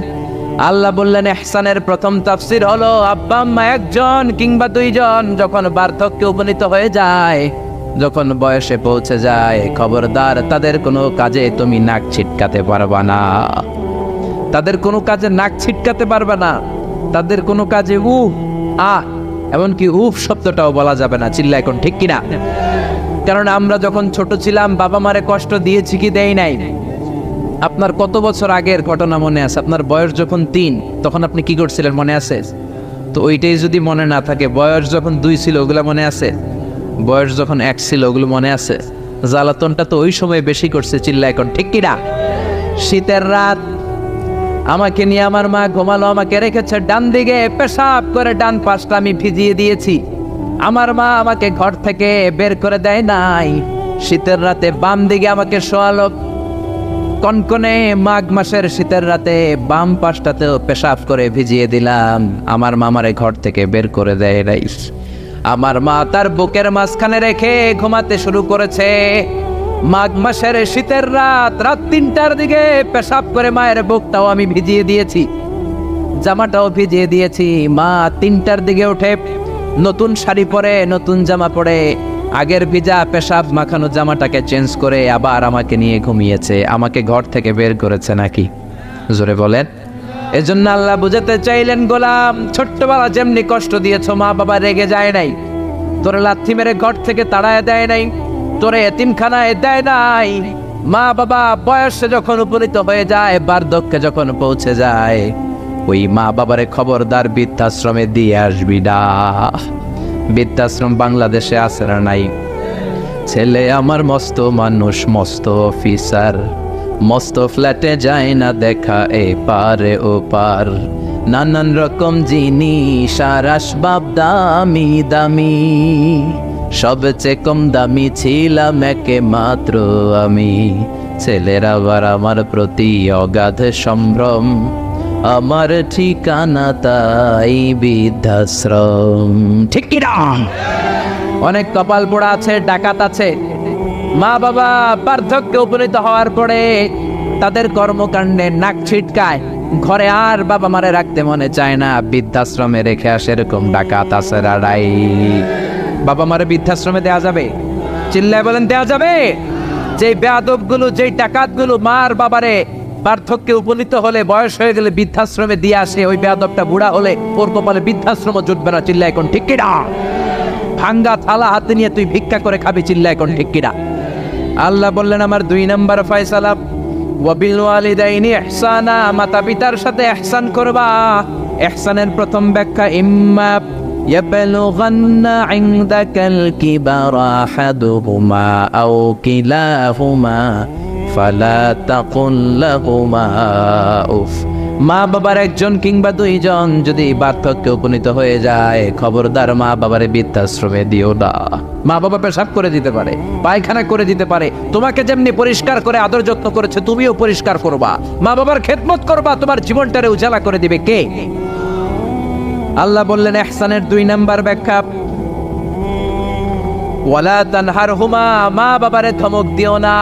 আল্লাহ বললেন ইহসানের প্রথম তাফসীর হলো আব্বা আম্মা একজন কিংবা দুইজন যখন বার্ধক্যে উপনীত হয়ে যায়, যখন বয়সে পৌঁছে যায়, খবরদার তাদের কোনো কাজে তুমি নাক ছিটকাতে পারবা না, তাদের কোনো কাজে নাক ছিটকাতে পারবে না, তাদের কোনো কাজে এমনকি উফ শব্দটাও বলা যাবে না। চিল্লা এখন ঠিক কিনা? কারণ আমরা যখন ছোট ছিলাম বাবা মারে কষ্ট দিয়েছি কি দেই নাই? আপনার কত বছর আগের ঘটনা মনে আছে? আপনার বয়স যখন 3 তখন আপনি কি করছিলেন মনে আছে? তো ওইটাই যদি মনে না থাকে, বয়স যখন 2 ছিল ওগুলা মনে আছে? বয়স যখন 1 ছিল ওগুলো মনে আছে? জ্বালাতনটা তো ওই সময় বেশি করছে। চিল্লা এখন ঠিক কিনা? শীতের রাত, আমাকে নিয়ে আমার মা ঘুমালো, আমাকে রেখেছে ডান দিকে, পেশাব করে ডান পাশটা আমি ভিজিয়ে দিয়েছি। আমার মা আমাকে ঘর থেকে বের করে দেয় নাই, শীতের রাতে বাম দিকে আমাকে শোয়ালো। কনকনে মাঘ মাসের শীতের রাতে বাম পাশটাতেও পেশাব করে ভিজিয়ে দিলাম, আমার মামারে ঘর থেকে বের করে দেয় নাই। আমার মা তার বুকের মাঝখানে রেখে ঘুমাতে শুরু করেছে। মাঘ মাসের শীতের রাত 3টার দিকে পেশাব করে মায়ের বুকটাও আমি ভিজিয়ে দিয়েছি, জামাটাও ভিজিয়ে দিয়েছি। মা 3টার দিকে উঠে নতুন শাড়ি পরে, নতুন জামা পরে, আগের ভিজা পেশাব মাখানো জামাটাকে চেঞ্জ করে আবার আমাকে নিয়ে ঘুমিয়েছে। আমাকে ঘর থেকে বের করেছে নাকি? জোরে বলেন। এজন্য আল্লাহ বুঝাতে চাইলেন, গোলাম ছোট্টবেলা যেমনি কষ্ট দিয়েছো মা বাবা রেগে যায় নাই, তোরে লাথি মেরে ঘর থেকে তাড়ায় দেয় নাই, তোরে এতিমখানায় দেয় নাই। মা বাবা বয়সে যখন উপনীত হয়ে যায়, বার্ধক্যে যখন পৌঁছে যায়, ওই মা বাবারে খবরদার বৃদ্ধাশ্রমে দিয়ে আসবি না। বৃদ্ধাশ্রম বাংলাদেশে আছে না নাই? ছেলে আমার মস্ত মানুষ, মস্ত অফিসার, মস্ত ফ্ল্যাটে যায় না দেখা এ পারে ও পার, নানান রকম জিনিস আর আসবাব দামি দামি, সবচেয়ে কম দামি ছিলাম একে মাত্র আমি। ছেলের আবার আমার প্রতি অগাধ সম্ভ্রম, আমার ঠিকানা তাই বৃদ্ধাশ্রম। ঠিক কি না? অনেক কপাল পোড়া আছে, ডাকাত আছে। মা বাবা বার্ধক্যে উপনীত হওয়ার পরে তাদের কর্মকাণ্ডে নাক ছিটকায়, ঘরে আর বাবা মারে রাখতে মনে চায় না, বৃদ্ধাশ্রমে রেখে আসে। এরকম ডাকাত আছে রাড়াই। বাবা মারে বৃদ্ধাশ্রমে দেয়া যাবে? চিল্লায় বলেন দেয়া যাবে? যে বেয়াদবগুলো, যেই ডাকাতগুলো মার বাবারে বার্ধক্যে উপনীত হলে, বয়স হয়ে গেলে বৃদ্ধাশ্রমে দিয়ে আসে, ওই বেয়াদবটা বুড়া হলে ওর কপালে বৃদ্ধাশ্রম জুটবে না। চিল্লা এখন ঠিক কিনা? ভাঙ্গা থালা হাতে নিয়ে তুই ভিক্ষা করে খাবি। চিল্লা এখন ঠিক কিনা? আল্লাহ বললেন আমার 2 নাম্বার ফয়সালা ওয়াবিল ওয়ালিদাইনি ইহসানা, মাতা পিতার সাথে ইহসান করবা। ইহসানের প্রথম ব্যাখ্যা ইম্মা ইয়াবলুগান্না ইনদাকাল কিবারা আহাদুহুমা আও কিলাহুমা ফালা তাকুল লাহুমা উফ। মা বাবার একজন কিংবা দুইজন যদি বার্ধক্যে উপনীত হয়ে যায়, খবরদার মা বাবারে বৃদ্ধাশ্রমে দিও না। মা বাবা পেশাব করে দিতে পারে, পায়খানা করে দিতে পারে, তোমাকে যেমনি পরিষ্কার করে আদর যত্ন করেছে তুমিও পরিষ্কার করবা, মা বাবার খেদমত করবা, তোমার জীবনটারে উজালা করে দিবে কে? আল্লাহ বললেন ইহসানের 2 নাম্বার ব্যাখ্যা ওয়ালা তানহারহুমা, মা বাবারে ধমক দিও না।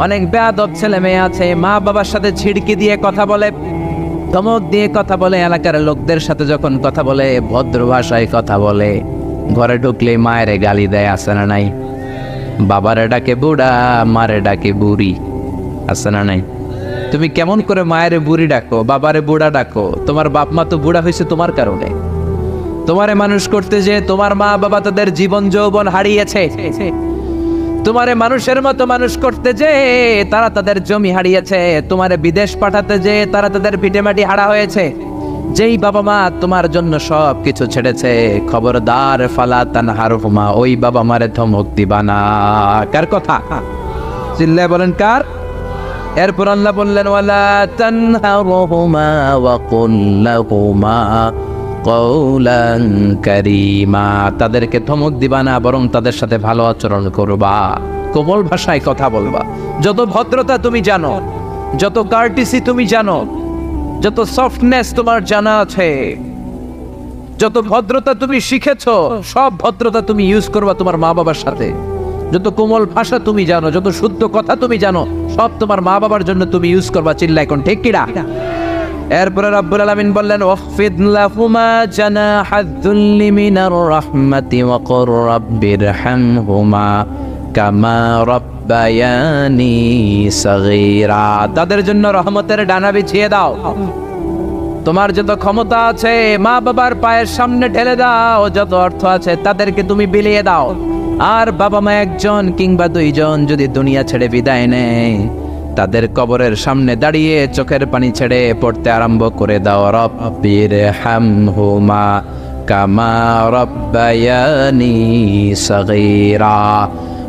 অনেক বেয়াদব ছেলে মেয়ে আছে, মা বাবার সাথে ঝিড়কি দিয়ে কথা বলে, ধমক দিয়ে কথা বলে, এলাকার লোকদের সাথে যখন কথা বলে ভদ্র ভাষায় কথা বলে, ঘরে ঢুকলে মায়ের গালি দেয়, আছে না নাই? বাবারে ডাকে বুড়া, মারে ডাকে বুড়ি, আছে না নাই? তুমি কেমন করে মায়ের বুড়ি ডাকো, বাবারে বুড়া ডাকো? তোমার বাপ মা তো বুড়া হয়েছে তোমার কারণে। তোমারে মানুষ করতে যে তোমার মা বাবা তাদের জীবন যৌবন হারিয়েছে, তোমারে মানুষের মতো মানুষ করতে যে তারা তাদের জমি হারিয়েছে, তোমারে বিদেশ পাঠাতে যে তারা তাদের ভিটেমাটি হারা হয়েছে। যেই বাবা মা তোমার জন্য সব কিছু ছেড়েছে, খবরদার ফালা তানহারহুমা, ওই বাবা মারে ধমক দিবা না। কার কথা? চিল্লায় বলেন কার? এরপর আল্লাহ বললেন ওয়ালা তানহারহুমা ওয়া কুল লাহুমা কওলান কারীমা, তাদেরকে ধমক দিবা না, বরং তাদের সাথে ভালো আচরণ করবা, কোমল ভাষায় কথা বলবা। যত ভদ্রতা তুমি জানো, যত কার্টিসি তুমি জানো, যত সফটনেস তোমার জানা আছে, যত ভদ্রতা তুমি শিখেছো, সব ভদ্রতা তুমি ইউজ করবা তোমার মা বাবার সাথে। যত কোমল ভাষা তুমি জানো, যত শুদ্ধ কথা তুমি জানো, সব তোমার মা বাবার জন্য তুমি ইউজ করবা। চিল্লায় কোন ঠিক কিনা? এরপরে রব্বুল আলামিন বললেন ওয়াখফিদ লাহুমা জানাহায-যুল্লি মিনার রাহমাতি ওয়া কুর রাব্বিরহামহুমা কামা রাব্বায়ানি সাগীরা, তাদের জন্য রহমতের ডানা বিছিয়ে দাও। তোমার যত ক্ষমতা আছে মা বাবার পায়ের সামনে ঢেলে দাও, যত অর্থ আছে তাদেরকে তুমি বিলিয়ে দাও। আর বাবা মা একজন কিংবা দুইজন যদি দুনিয়া ছেড়ে বিদায় নেয়, তাদের কবরের সামনে দাঁড়িয়ে চোখের পানি ছেড়ে পড়তে আরম্ভ করে দাও রব্বিরহামহুমা কামা রাব্বায়ানি সাগীরা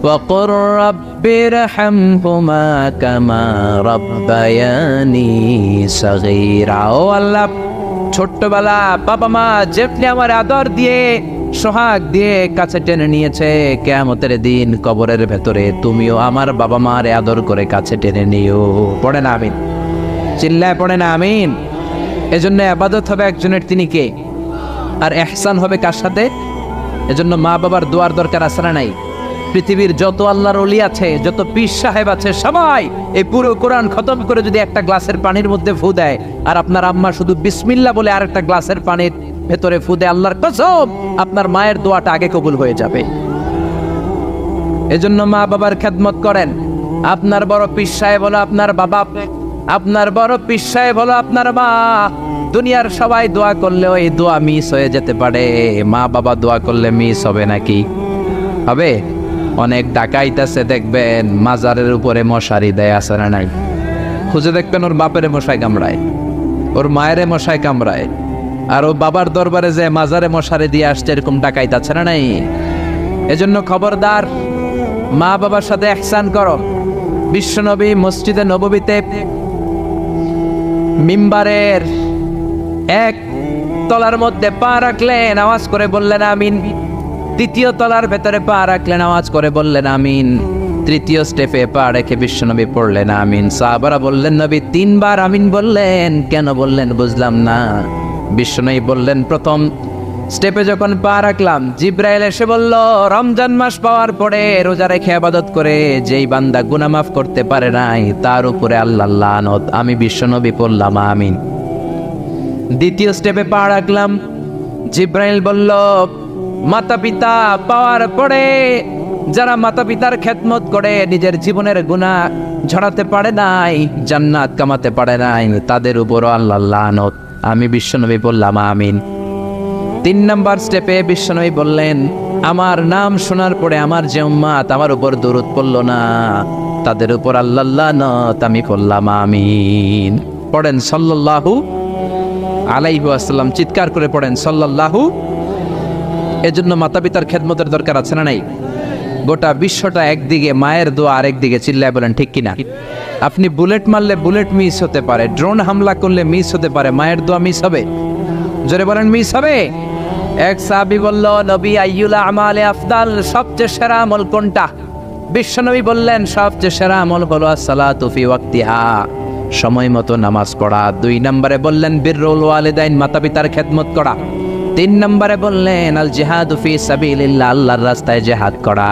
ওয়া কুর রাব্বিরহামহুমা কামা রাব্বায়ানি সাগীরা। ও আল্লাহ, ছোট্টবেলা বাবা মা যেমনি আমার আদর দিয়ে সোহাগ দিয়ে কাছে টেনে নিয়েছে, কিয়ামতের দিন কবরের ভেতরে তুমিও আমার বাবা মার আদর করে কাছে টেনে নিও। পড়ে না আমিন? চিল্লায় পড়ে না আমিন? এজন্য ইবাদত হবে একজনের, তিনি কে? আর ইহসান হবে কার সাথে? এজন্য মা বাবার দোয়ার দরকার আছে না নাই? পৃথিবীর যত আল্লাহর ওলি আছে, যত পীর সাহেব আছে, সবাই এই পুরো কোরআন খতম করে যদি একটা গ্লাসের পানির মধ্যে ফু দেয়, আর আপনার আম্মা শুধু বিসমিল্লাহ বলে আরেকটা গ্লাসের পানির ভেতরে ফু দেয়, আল্লাহর কসম আপনার মায়ের দোয়াটা আগে কবুল হয়ে যাবে। এজন্য মা বাবার খেদমত করেন। আপনার বড় পীর সাহেব হলো আপনার বাবা, আপনার বড় পীর সাহেব হলো আপনার মা। দুনিয়ার সবাই দোয়া করলে ওই দোয়া মিস হয়ে যেতে পারে, মা বাবা দোয়া করলে মিস হবে নাকি? হবে? অনেক ডাকাইত আছে দেখবেন মাজারের উপরে মশারি দেয়, আছে না নাই? খুঁজে দেখবেন ওর বাপেরে মশাই কামড়ায়, ওর মায়েরে মশাই কামড়ায়, আর ও বাবার দরবারে যে মাজারে মশারি দিয়ে আসছে, এরকম ডাকাইত আছে না নাই? এজন্য খবরদার, মা বাবার সাথে ইহসান করো। বিশ্বনবী মসজিদে নববীতে মিম্বারের এক তলার মধ্যে পা রাখলেন, আওয়াজ করে বললেন আমিন। দ্বিতীয় তলার ভেতরে পা রাখলেন, আওয়াজ করে বললেন আমিন। তৃতীয় স্টেপে পা রেখে বিশ্বনবী পড়লেন আমিন। সাহাবারা বললেন নবী তিনবার আমিন বললেন, কেন বললেন বুঝলাম না। বিশ্বনবী বললেন প্রথম স্টেপে যখন পা রাখলাম, জিব্রাইল এসে বলল রমজান মাস পাওয়ার পরে রোজা রেখে ইবাদত করে যেই বান্দা গুনাহ মাফ করতে পারে নাই, তার উপরে আল্লাহর লানত। আমি বিশ্বনবী পড়লাম আমিন। দ্বিতীয় স্টেপে পা রাখলাম, জিব্রাইল বলল মাতা পিতা পাওয়ার পরে যারা মাতা পিতার খেদমত করে নিজের জীবনের গুনাহ ঝরাতে পারে নাই, জান্নাত কামাতে পারে নাই, তাদের উপরও আল্লাহর লানত। আমি বিশ্বনবী বললাম আমিন। তিন নাম্বার স্টেপে বিশ্বনবী বললেন আমার নাম শোনার পরে আমার যে উম্মাত আমার উপর দরুদ পড়ল না, তাদের উপর আল্লাহর লানত। আমি বললাম আমিন। পড়েন সাল্লাল্লাহু আলাইহি ওয়াসাল্লাম, চিৎকার করে পড়েন সাল্লাল্লাহু। এজন্য মাতা পিতার খেদমতের দরকার আছে না নাই? গোটা বিশ্বটা একদিকে, মায়ের দোয়া আরেকদিকে। চিল্লায় বলেন ঠিক কিনা? আপনি বুলেট মারলে বুলেট মিস হতে পারে, ড্রোন হামলা করলে মিস হতে পারে, মায়ের দোয়া মিস হবে? জোরে বলেন মিস হবে? এক সাহাবী বলল নবী আইয়ুল আমালে আফদাল, সবচেয়ে সেরা আমল কোনটা? বিশ্বনবী বললেন সবচেয়ে সেরা আমল হলো আসসালাতু ফি ওয়াক্তিহা, সময় মতো নামাজ পড়া। দুই নম্বরে বললেন বিররুল ওয়ালিদাইন, মাতা পিতার খেদমত করা। তিন নম্বরে বললেন আল জিহাদু ফি সাবিলিল্লাহ, আল্লাহর রাস্তায় জিহাদ করা।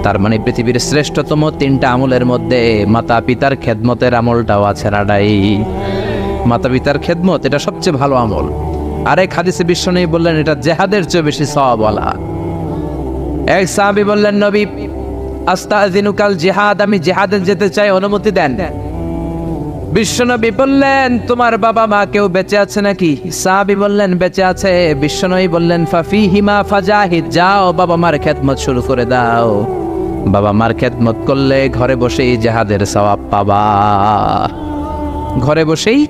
তার মানে পৃথিবীর শ্রেষ্ঠতম তিনটা আমলের মধ্যে মাতা পিতার খেদমতের আমলটাও আছে না নাই? মাতা পিতার খেদমত এটা সবচেয়ে ভালো আমল। আরেক হাদিসে বিশ্বনবী বললেন এটা জিহাদের চেয়ে বেশি সওয়াবওয়ালা। এক সাহাবী বললেন নবী আস্তাযিনুকাল জিহাদ, আমি জিহাদে যেতে চাই, অনুমতি দেন। বিশ্বনবী বললেন তোমার বাবা মা কেউ বেঁচে আছে নাকি? সাহাবী বললেন বেঁচে আছে। বিশ্বনবী বললেন ফাফিহিমা ফাজাহিদ, যাও বাবা মার খেদমত শুরু করে দাও। বাবা মার খেদমত করলে ঘরে বসেই জিহাদের সওয়াব পাবা, ঘরে বসেই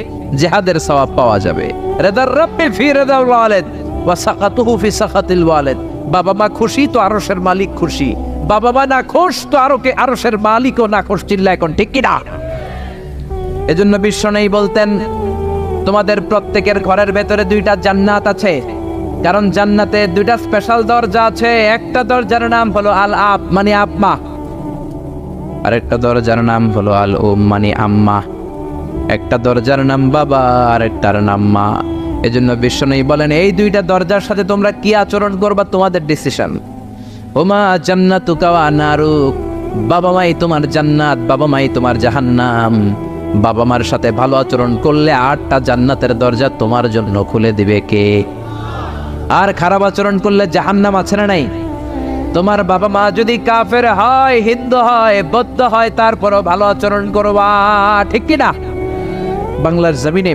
জিহাদের সওয়াব পাওয়া যাবে। রিদার রাব্বি ফি রিদাল ওয়ালিদ ওয়া সাকাতুহু ফি সাকাতিল ওয়ালিদ। বাবা মা খুশি তো আরশের মালিক খুশি, বাবা মা না খুশ তো আরশের মালিকও না খুশ। চিল্লা এখন ঠিক কি না? এজন্য বিশ্বনবী বলতেন তোমাদের প্রত্যেকের ঘরের ভেতরে দুইটা জান্নাত আছে, কারণ জান্নাতে দুইটা স্পেশাল দরজা আছে। একটা দরজার নাম হলো আল আব মানে আব্বা, আর একটা দরজার নাম হলো আল উম মানে আম্মা। একটা দরজার নাম বাবা আর একটার নাম মা। এজন্য বিশ্বনবী বলেন এই দুইটা দরজার সাথে তোমরা কি আচরণ করবা তোমাদের ডিসিশন। ওমা জান্নাতুকা ওয়া নারুক, বাবা মাই তোমার জান্নাত, বাবা মাই তোমার জাহান্নাম। বাবা মার সাথে ভালো আচরণ করলে 8টা জান্নাতের দরজা তোমার জন্য খুলে দিবে কে? আর খারাপ আচরণ করলে জাহান্নাম আছে না নাই? তোমার বাবা মা যদি কাফের হয়, হিন্দু হয়, বৌদ্ধ হয়, তারপরও ভালো আচরণ করবা, ঠিক কি না? বাংলার জমিনে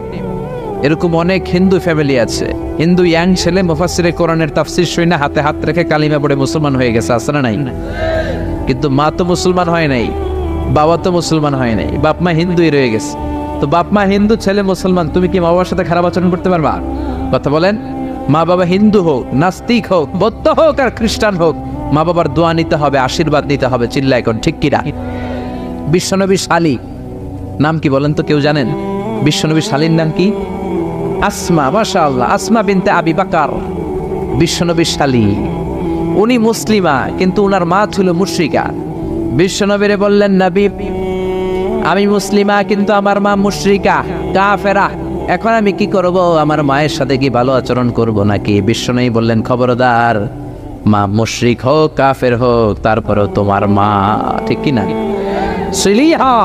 এরকম অনেক হিন্দু ফ্যামিলি আছে, হিন্দু ইয়াং ছেলে মুফাসসিরে কোরআনের তাফসীর শুনে হাতে হাত রেখে কালিমা পড়ে মুসলমান হয়ে গেছে, আছে না নাই? কিন্তু মা তো মুসলমান হয় নাই, বাবা তো মুসলমান হয় নাই, বাপ মা হিন্দুই রয়ে গেছে। তো বাপ মা হিন্দু, ছেলে মুসলমান, তুমি কি মা বাবার সাথে খারাপ আচরণ করতে পারবা? কথা বলেন। মা বাবা হিন্দু হোক, নাস্তিক হোক, বৌদ্ধ হোক আর খ্রিস্টান হোক, মা বাবার দোয়া নিতে হবে, আশীর্বাদ নিতে হবে। চিল্লা এখন ঠিক কিনা? বিশ্বনবীর শালী নাম কি বলেন তো, কেউ জানেন বিশ্বনবীর শালীর নাম কি? আসমা, মাশাআল্লাহ, আসমা বিনতে আবি বকর বিশ্বনবীর শালী। উনি মুসলিমা কিন্তু উনার মা ছিল মুশরিকা। বিশ্বনবীরে বললেন নবী আমি মুসলিমা কিন্তু আমার মা মুশরিকা কাফেরা, এখন আমি কি করব? আমার মায়ের সাথে কি ভালো আচরণ করব নাকি? বিশ্বনবী বললেন খবরদার, মা মুশরিক হোক কাফের হোক তারপরেও তোমার মা, ঠিক কি না? সিলিহা,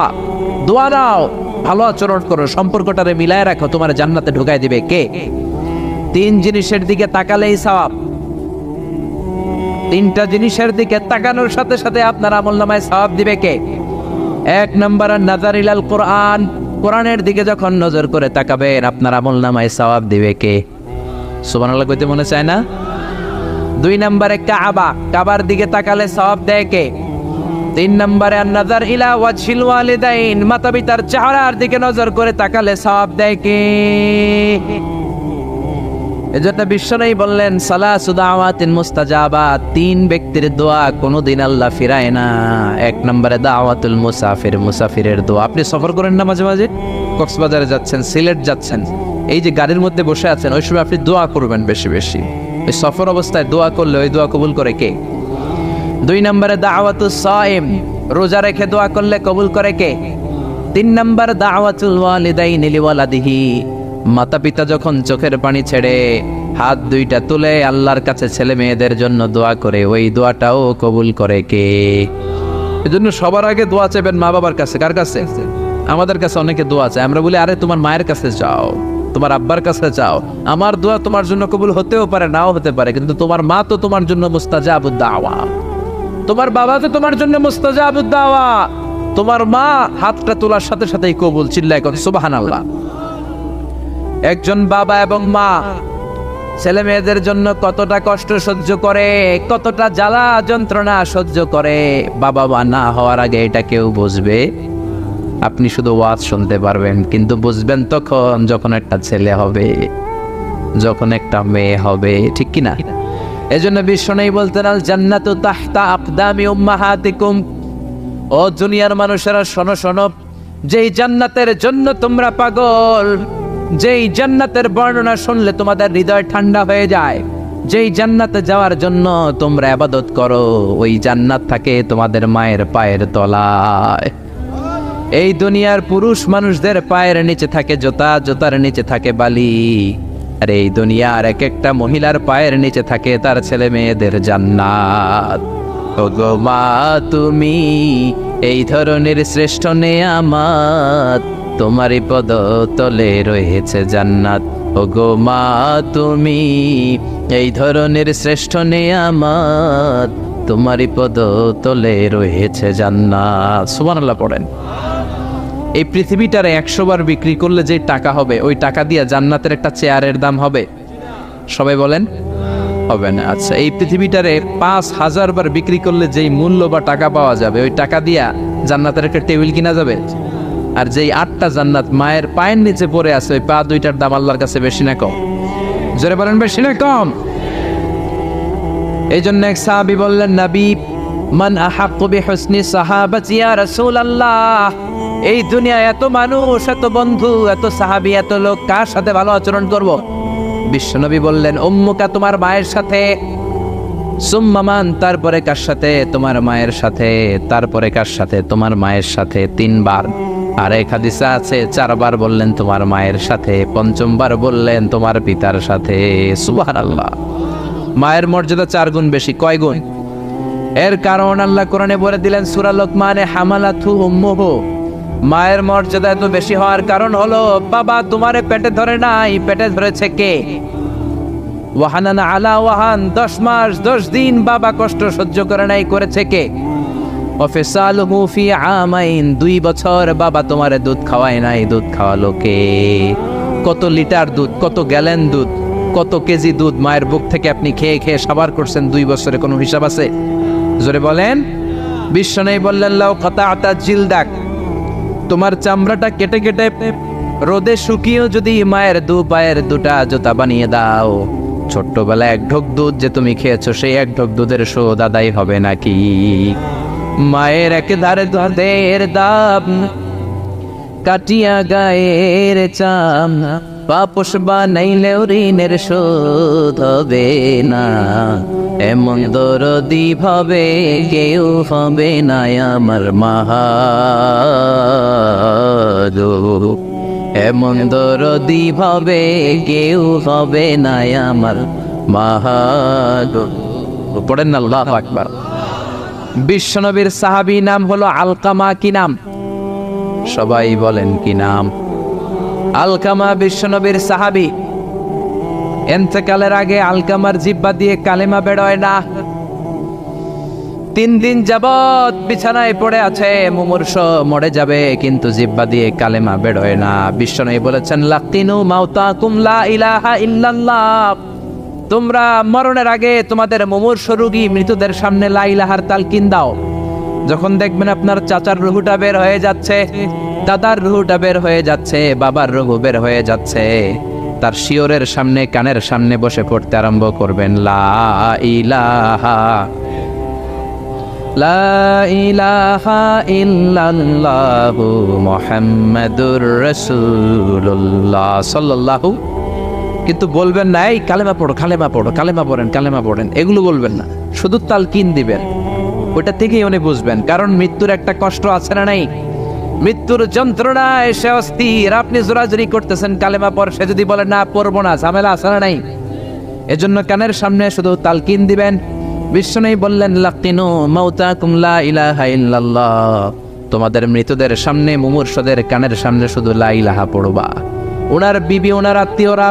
দোয়া দাও, ভালো আচরণ করো, সম্পর্কটারে মিলায় রাখো, তোমার জান্নাতে ঢুকাই দিবে কে? 3 জিনিসের দিকে তাকালেই সওয়াব। 3টা জিনিসের দিকে তাকানোর সাথে সাথে আপনার আমলনামায় সওয়াব দিবে কে? 1 নম্বর নাযার ইলাল কোরআন, কোরআনের দিকে যখন নজর করে তাকাবেন আপনার আমলনামায় সওয়াব দিবে কে? সুবহানাল্লাহ কইতে মনে চায় না? 2 নম্বরে কাবা, কাবার দিকে তাকালে সওয়াব দেয় কে? 3 নম্বরে নাযার ইলা ওয়াজহিল ওয়ালিদাইন, মাতা পিতার চেহারার দিকে নজর করে তাকালে সওয়াব দেয় কে? এজন্য বিশ্বনবী বললেন সালাসু দাওয়াতিন মুস্তাজাবাত, 3 ব্যক্তির দোয়া কোনোদিন আল্লাহ ফিরায় না। 1 নম্বরে দাওয়াতুল মুসাফির, মুসাফিরের দোয়া। আপনি সফর করেন না মাঝে মাঝে, কক্সবাজারে যাচ্ছেন, সিলেট যাচ্ছেন, এই যে গাড়ির মধ্যে বসে আছেন, ওই সময় আপনি দোয়া করবেন বেশি বেশি। ওই সফর অবস্থায় দোয়া করলে ওই দোয়া কবুল করে কে? 2 নম্বরে দাওয়াতুস সাইম, রোজা রেখে দোয়া করলে কবুল করে কে? 3 নম্বর দাওয়াতুল ওয়ালিদাইনি লিওয়ালাদিহি, মাতা পিতা যখন চোখের পানি ছেড়ে হাত 2টা তুলে আল্লাহর কাছে ছেলে মেয়েদের জন্য দোয়া করে, ওই দোয়াটাও কবুল করে কে? এজন্য সবার আগে দোয়া চাইবেন মা বাবার কাছে। কার কাছে? আমাদের কাছে অনেকে দোয়া চায়, আমরা বলি আরে তোমার মায়ের কাছে যাও, তোমার আব্বার কাছে যাও, আমার দোয়া তোমার জন্য কবুল হতেও পারে নাও হতে পারে, কিন্তু তোমার মা তো তোমার জন্য মুস্তাজাবুদ দাওয়া, তোমার বাবা তো তোমার জন্য মুস্তাজাবুদ দাওয়া, তোমার মা হাতটা তোলার সাথে সাথেই কবুল। চিল্লায় কোন সুবহানাল্লাহ। একজন বাবা এবং মা ছেলে মেয়েদের জন্য কতটা কষ্ট সহ্য করে, কতটা জ্বালা যন্ত্রণা সহ্য করে, বাবা মা না হওয়ার আগে এটা কেউ বুঝবে? আপনি শুধু ওয়াজ শুনতে পারবেন, কিন্তু বুঝবেন তখন যখন একটা ছেলে হবে, যখন একটা মেয়ে হবে, ঠিক কি না? এজন্য বিশ্বনবী বলতেন আল জান্নাতু তাহতা আকদামি উম্মাহাতিকুম, ও দুনিয়ার মানুষেরা শোনো শোনো, যেই জান্নাতের জন্য তোমরা পাগল, যেই জান্নাতের বর্ণনা শুনলে তোমাদের হৃদয় ঠান্ডা হয়ে যায়, যেই জান্নাতে যাওয়ার জন্য তোমরা ইবাদত করো, ওই জান্নাত থাকে তোমাদের মায়ের পায়ের তলায়। এই দুনিয়ার পুরুষ মানুষদের পায়ের নিচে থাকে জুতা, জুতার নিচে থাকে বালি, আর এই দুনিয়ার এক একটা মহিলার পায়ের নিচে থাকে তার ছেলে মেয়েদের জান্নাত। ওগো মা তুমি এই ধরনের শ্রেষ্ঠ নেয়ামত, তোমারই পদ তলে রয়েছে জান্নাত। ওগো মা তুমি এই ধরনের শ্রেষ্ঠ নেয়ামত, তোমারই পদ তলে রয়েছে জান্নাত। সুবহানাল্লাহ পড়েন। এই পৃথিবীটারে 100 বার বিক্রি করলে যে টাকা হবে, ওই টাকা দিয়ে জান্নাতের একটা চেয়ারের দাম হবে। সবাই বলেন হবে না। আচ্ছা, এই পৃথিবীটারে 5,000 বার বিক্রি করলে যেই মূল্য বা টাকা পাওয়া যাবে, ওই টাকা দিয়া জান্নাতের একটা টেবিল কিনা যাবে? আর যেই 8টা জান্নাত মায়ের পায়ের নিচে পড়ে আছে, ওই পা 2টার দাম আল্লাহর কাছে বেশি না কম? জোরে বলেন, বেশি না কম? এই জন্য এক সাহাবী বললেন, নবী, মান আহাক্কু বিহুসনি সাহাবাতি ইয়া রাসূলুল্লাহ, এই দুনিয়ায় এত মানুষ, এত বন্ধু, এত সাহাবী, এত লোক, কার সাথে ভালো আচরণ করব? বিশ্বনবী বললেন, উম্মুকা, তোমার মায়ের সাথে। সুম্মা মান, তারপরে কার সাথে? তোমার মায়ের সাথে। তারপরে কার সাথে? তোমার মায়ের সাথে। 3 বার। আর এক হাদিসে আছে 4 বার বললেন তোমার মায়ের সাথে, 5বার বললেন তোমার পিতার সাথে। সুবহানাল্লাহ। মায়ের মর্যাদা 4 গুণ বেশি। কয় গুণ? এর কারণ আল্লাহ কোরআনে বলে দিলেন সূরা লোকমানে, হামালাতহু উম্মুহু। মায়ের মর্যাদা এত বেশি হওয়ার কারণ হলো, বাবা তোমারে পেটে ধরে নাই, পেটে ধরেছে কে? ওয়াহানান আলা ওয়াহান, 10 মাস 10 দিন বাবা কষ্ট সহ্য করে নাই, করেছে কে? ওয়াফিসালুহু ফি আমাইন, 2 বছর বাবা তোমারে দুধ খাওয়ায় নাই, দুধ খাওয়ালো কে? কত লিটার দুধ, কত গ্যালন দুধ, কত কেজি দুধ মায়ের বুক থেকে আপনি খেয়ে খেয়ে সাবার করছেন 2 বছরে, কোনো হিসাব আছে? জোরে বলেন। বিশ্বনবী বললেন, লাউ কাতাআতা জিলদাক, তোমার চামড়াটা কেটে কেটে রোদে শুকিয়েও যদি মায়ের 2 পায়ের 2টা জুতা বানিয়ে দাও, ছোট্টবেলায় 1 ঢোক দুধ যে তুমি খেয়েছো, সেই 1 ঢোক দুধের শোধ আদায় হবে নাকি? মায়ের একেধারে দুধের দাম, কাটিয়া গায়ের চাম, পাপস বানাইলেও ঋণের শোধ হবে না। এমন দরদি ভাবে কেউ হবে না আমার মাহাদো, এমন দরদি ভাবে কেউ হবে না আমার মাহাদো। পড়েন না আল্লাহু আকবার। বিশ্বনবীর সাহাবী নাম হলো আলকামা। কি নাম? সবাই বলেন কি নাম? আলকামা বিশ্বনবীর সাহাবী। ইন্তেকালের আগে আলকামার জিহ্বা দিয়ে কালেমা বেরোয় না। 3 দিন যাবত বিছানায় পড়ে আছে, মুমূর্ষ, মরে যাবে, কিন্তু জিহ্বা দিয়ে কালেমা বেরোয় না। বিশ্বনবী বলেছেন, লাকিনু মাউতাকুম লা ইলাহা ইল্লাল্লাহ, তোমরা মরণের আগে তোমাদের মুমূর্ষ রোগী মৃতদের সামনে লা ইলাহার তালকিন দাও। যখন দেখবেন আপনার চাচার রুহুটা বের হয়ে যাচ্ছে, দাদার রুহুটা বের হয়ে যাচ্ছে, বাবার রুহু বের হয়ে যাচ্ছে, তার শিয়রের সামনে, কানের সামনে বসে পড়তে আরম্ভ করবেন, লা ইলাহা লা ইলাহা ইল্লাল্লাহু মুহাম্মাদুর রাসূলুল্লাহ সাল্লাল্লাহু। কিন্তু বলবেন না, এই কালেমা পড়ো, কালেমা পড়ো, কালেমা পড়েন, কালেমা পড়েন, এগুলো বলবেন না। শুধু তালকিন দিবেন, ওটা থেকেই উনি বুঝবেন। কারণ মৃত্যুর একটা কষ্ট আছে না নাই? মৃত্যুর যন্ত্রণা এসে অস্থির, আপনি জোরাজুরি করতেছেন কালেমা পড়, সে যদি বলে না পড়বো না, ঝামেলা আছে না নাই? এজন্য কানের সামনে শুধু তালকিন দিবেন। বিশ্বনবী বললেন, লাকিনু মাউতাকুম লা ইলাহা ইল্লাল্লাহ, তোমাদের মৃতদের সামনে, মুমূর্ষদের কানের সামনে শুধু লা ইলাহা পড়বা। ওনার বিবি, ওনার আত্মীয়রা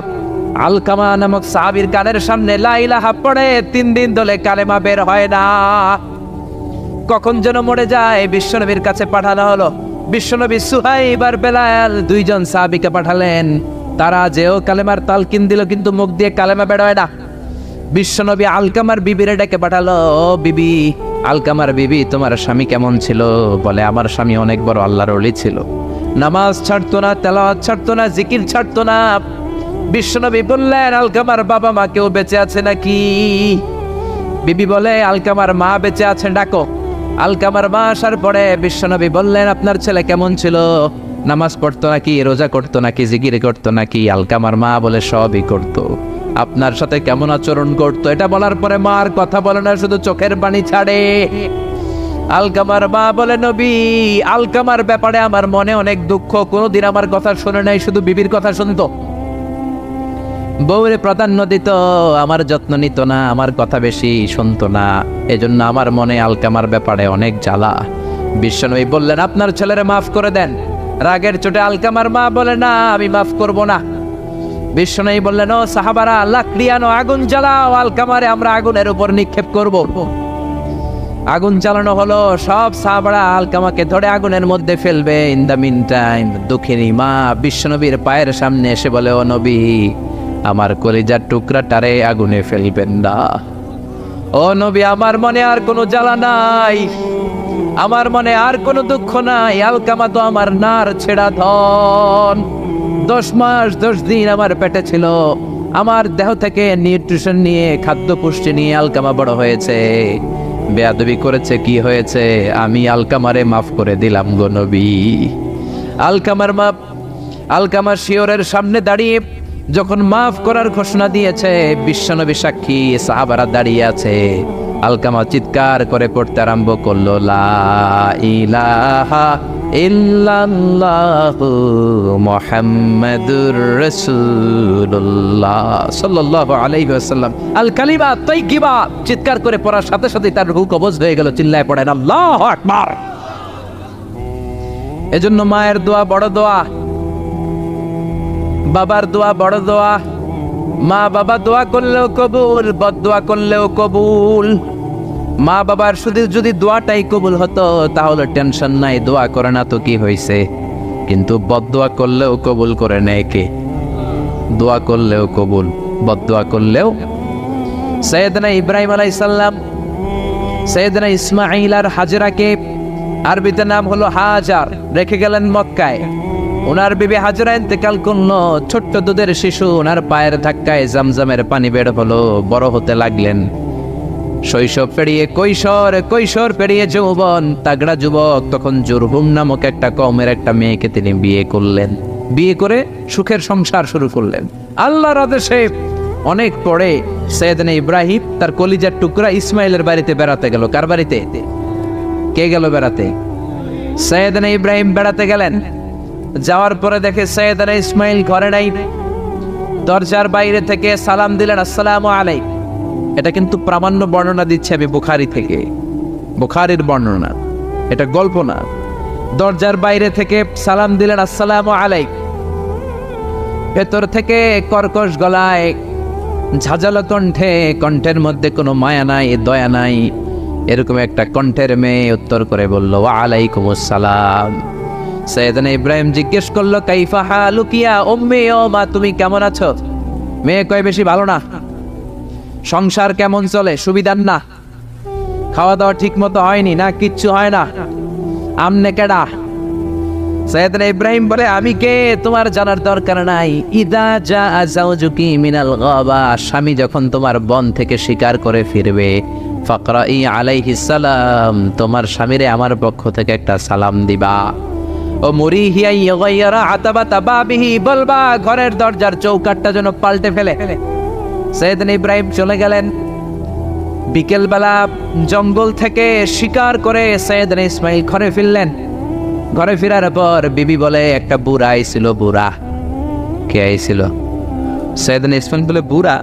আলকামা নামক সাহাবীর কানের সামনে লা ইলাহা পড়ে, 3 দিন ধরে কালেমা বের হয় না। কখন যেন মরে যায়, বিশ্বনবীর কাছে পাঠানো হলো। বিশ্বনবী সুহাইব আর বেলাল 2 জন সাহাবীকে পাঠালেন, তারা যেও কালেমার তালকিন দিল, কিন্তু মুখ দিয়ে কালেমা বের হয় না। বিশ্বনবী আলকামার বিবিরে ডেকে পাঠালো, বিবি, আলকামার বিবি, তোমার স্বামী কেমন ছিল? বলে, আমার স্বামী অনেক বড় আল্লাহর ওলি ছিল, নামাজ ছাড়তো না, তেলাওয়াত ছাড়তো না, জিকির ছাড়তো না। বিশ্বনবী বললেন, আলকামার বাবা মা কেউ বেঁচে আছে নাকি? বিবি বলে, আলকামার মা বেঁচে আছেন, ডাকো। আলকামার মা আসার পরে বিশ্বনবী বললেন, আপনার ছেলে কেমন ছিল? নামাজ পড়তো নাকি, রোজা করতো নাকি, জিকির করতো নাকি? আলকামার মা বলে, সবই করতো। আপনার সাথে কেমন আচরণ করতো? এটা বলার পরে মা আর কথা বলে না, শুধু চোখের পানি ছাড়ে। আলকামার মা বলে, নবী, আলকামার ব্যাপারে আমার মনে অনেক দুঃখ, কোনোদিন আমার কথা শুনে নাই, শুধু বিবির কথা শুনতো, বউরে প্রাধান্য দিত, আমার যত্ন নিত না, আমার কথা বেশি শুনতো না, এজন্য আমার মনে আলকামার ব্যাপারে অনেক জ্বালা। বিশ্বনবী বললেন, আপনার ছেলেরে মাফ করে দেন। রাগের চোটে আলকামার মা বলে, না, আমি মাফ করব না। বিশ্বনবী বললেন, ও সাহাবারা, লাকড়ি আনো, আগুন জ্বালাও, আলকামারে আমরা আগুনের উপর নিক্ষেপ করব। আগুন জ্বালানো হলো, সব সাহাবারা আলকামাকে ধরে আগুনের মধ্যে ফেলবে। ইন দ্য মিন টাইম দুঃখিনী মা বিশ্বনবীর পায়ের সামনে এসে বলে, ও নবী, আমার কলিজার টুকরাটারে আগুনে ফেলবেন না। ও নবী, আমার মনে আর কোনো জ্বালা নাই, আমার মনে আর কোনো দুঃখ নাই। আলকামা তো আমার নার ছেড়া ধন। 10 মাস 10 দিন আমার পেটে ছিল, আমার দেহ থেকে নিউট্রিশন নিয়ে, খাদ্য পুষ্টি নিয়ে আলকামা বড় হয়েছে। বেয়াদবি করেছে, কি হয়েছে? আমি আলকামারে মাফ করে দিলাম গো নবী। আলকামার শিয়রের সামনে দাঁড়িয়ে যখন মাফ করার ঘোষণা দিয়েছে, বিশ্বনবী সাক্ষী, সাহাবারা দাঁড়িয়ে আছে। আলকামা চিৎকার করে পড়তে আরম্ভ করলো, লা ইলাহা ইল্লাল্লাহু মুহাম্মাদুর রাসূলুল্লাহ সাল্লাল্লাহু আলাইহি ওয়াসাল্লাম। আল কালিমা তাইয়্যিবা চিৎকার করে পড়ার সাথে সাথে তার রূহ কবজ হয়ে গেল। চিল্লায় পড়েন আল্লাহু আকবার। এজন্য মায়ের দোয়া বড় দোয়া, বাবার দোয়া বড় দোয়া। মা বাবা দোয়া করলেও কবুল, বদদোয়া করলেও কবুল। মা বাবার শুধু যদি দোয়াটাই কবুল হতো তাহলে টেনশন নাই, দোয়া করে না তো কি হয়েছে। কিন্তু বদদোয়া করলেও কবুল করে নেয় কে? দোয়া করলেও কবুল, বদদোয়া করলেও। সৈয়দনা ইব্রাহিম আলাইহিস সালাম সৈয়দনা ইসমাঈল আর হাজরাকে, আরবিতে নাম হলো হাজার, রেখে গেলেন মক্কায়। ওনার বিবি হাজরা ইন্তেকাল করলো, ছোট্ট দুধের শিশু ওনার পায়ের ধাক্কায় জামজামের পানি বের হলো, বড় হতে লাগলেন। শৈশব পেরিয়ে কৈশোর, কৈশোর পেরিয়ে যৌবন, তাগড়া যুবক। তখন জুরহুম নামক একটা কওমের একটা মেয়েকে তিনি বিয়ে করলেন। বিয়ে করে সুখের সংসার শুরু করলেন আল্লাহর আদেশে। অনেক পরে সৈয়দনা ইব্রাহিম তার কলিজার টুকরা ইসমাইলের বাড়িতে বেড়াতে গেল। কার বাড়িতে? কে গেল বেড়াতে? সৈয়দনা ইব্রাহিম বেড়াতে গেলেন। যাওয়ার পরে দেখে সৈয়দনা ইসমাইল ঘরে নাই। দরজার বাইরে থেকে সালাম দিলেন, আসসালামু আলাইকুম। এটা কিন্তু প্রামাণ্য বর্ণনা দিচ্ছে আমি বুখারী থেকে, বুখারীর বর্ণনা, এটা গল্প না। দরজার বাইরে থেকে সালাম দিলেন, আসসালামু আলাইকুম। ভেতর থেকে কর্কশ গলায়, ঝাঁঝালো কণ্ঠে, কণ্ঠের মধ্যে কোনো মায়া নাই, দয়া নাই, এরকম একটা কণ্ঠের মেয়ে উত্তর করে বলল, ওয়া আলাইকুমুস সালাম। সৈয়দনা ইব্রাহিম জিজ্ঞেস করলো, কাইফা হালুকি ইয়া উম্মি, ও মা তুমি কেমন আছো? মেয়ে কয়, বেশি ভালো না। সংসার কেমন চলে? সুবিধার না? খাওয়া দাওয়া ঠিক মতো হয়নি না? কিচ্ছু হয় না? আমনে কেডা? সৈয়দনা ইব্রাহিম বলে, আমি কে তোমার জানার দরকার নাই। ইদা জা যাওজুকি মিনাল গাবা, স্বামী যখন তোমার বন থেকে শিকার করে ফিরবে, ফাকরাই আলাইহিস সালাম, তোমার স্বামীরে আমার পক্ষ থেকে একটা সালাম দিবা। ও মুরিহিয়া ইয়াগাইরা আতাবাতা বাবিহি, বলবা ঘরের দরজার চৌকাঠটা যেন পাল্টে ফেলে। সৈয়দনা ইব্রাহিম চলে গেলেন। বিকেলবেলা জঙ্গল থেকে শিকার করে সৈয়দনা ইসমাইল ঘরে ফিরলেন। ঘরে ফেরার পর বিবি বলে, একটা বুড়া আইছিল। বুড়া? কে আইছিল? সৈয়দনা ইসমাইল বলে, বুড়া?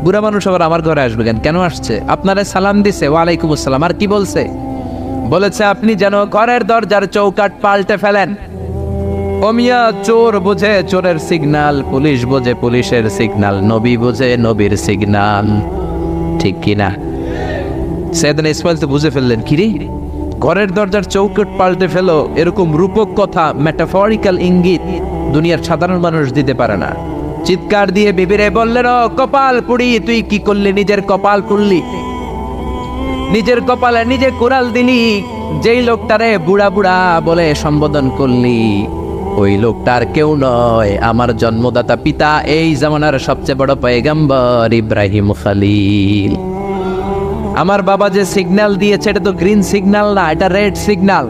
বুড়া মানুষ আবার আমার ঘরে আসবে কেন? কেন আসছে? আপনারা সালাম দিছে, ওয়ালাইকুম আসসালাম। আর কি বলছে? বলেছে আপনি যেন ঘরের দরজার চৌকাঠ পাল্টে ফেলেন। ওমিয়া, চোর বোঝে চোরের সিগন্যাল, পুলিশ বোঝে পুলিশের সিগন্যাল, নবী বোঝে নবীর সিগন্যাল, ঠিক কিনা? সৈয়দনা ইসমাইল তো বুঝে ফেললেন, কিরে ঘরের দরজার চৌকাঠ পাল্টে ফেলো, এরকম রূপক কথা, মেটাফরিক্যাল ইঙ্গিত দুনিয়ার সাধারণ মানুষ দিতে পারে না। চিৎকার দিয়ে বিবিরে বললেন, ও কপাল পুড়ি, তুই কি করলি? নিজের কপাল পুড়লি, নিজের কপালে নিজে কুড়াল দিলি। যেই লোকটারে বুড়া বুড়া বলে সম্বোধন করলি, ওই লোকটার কেউ নয়, আমার জন্মদাতা পিতা, এই জামানার সবচেয়ে বড় পয়গম্বর ইব্রাহিম খলিল। আমার বাবা যে সিগন্যাল দিয়েছে এটা তো গ্রিন সিগন্যাল না, এটা রেড সিগন্যাল।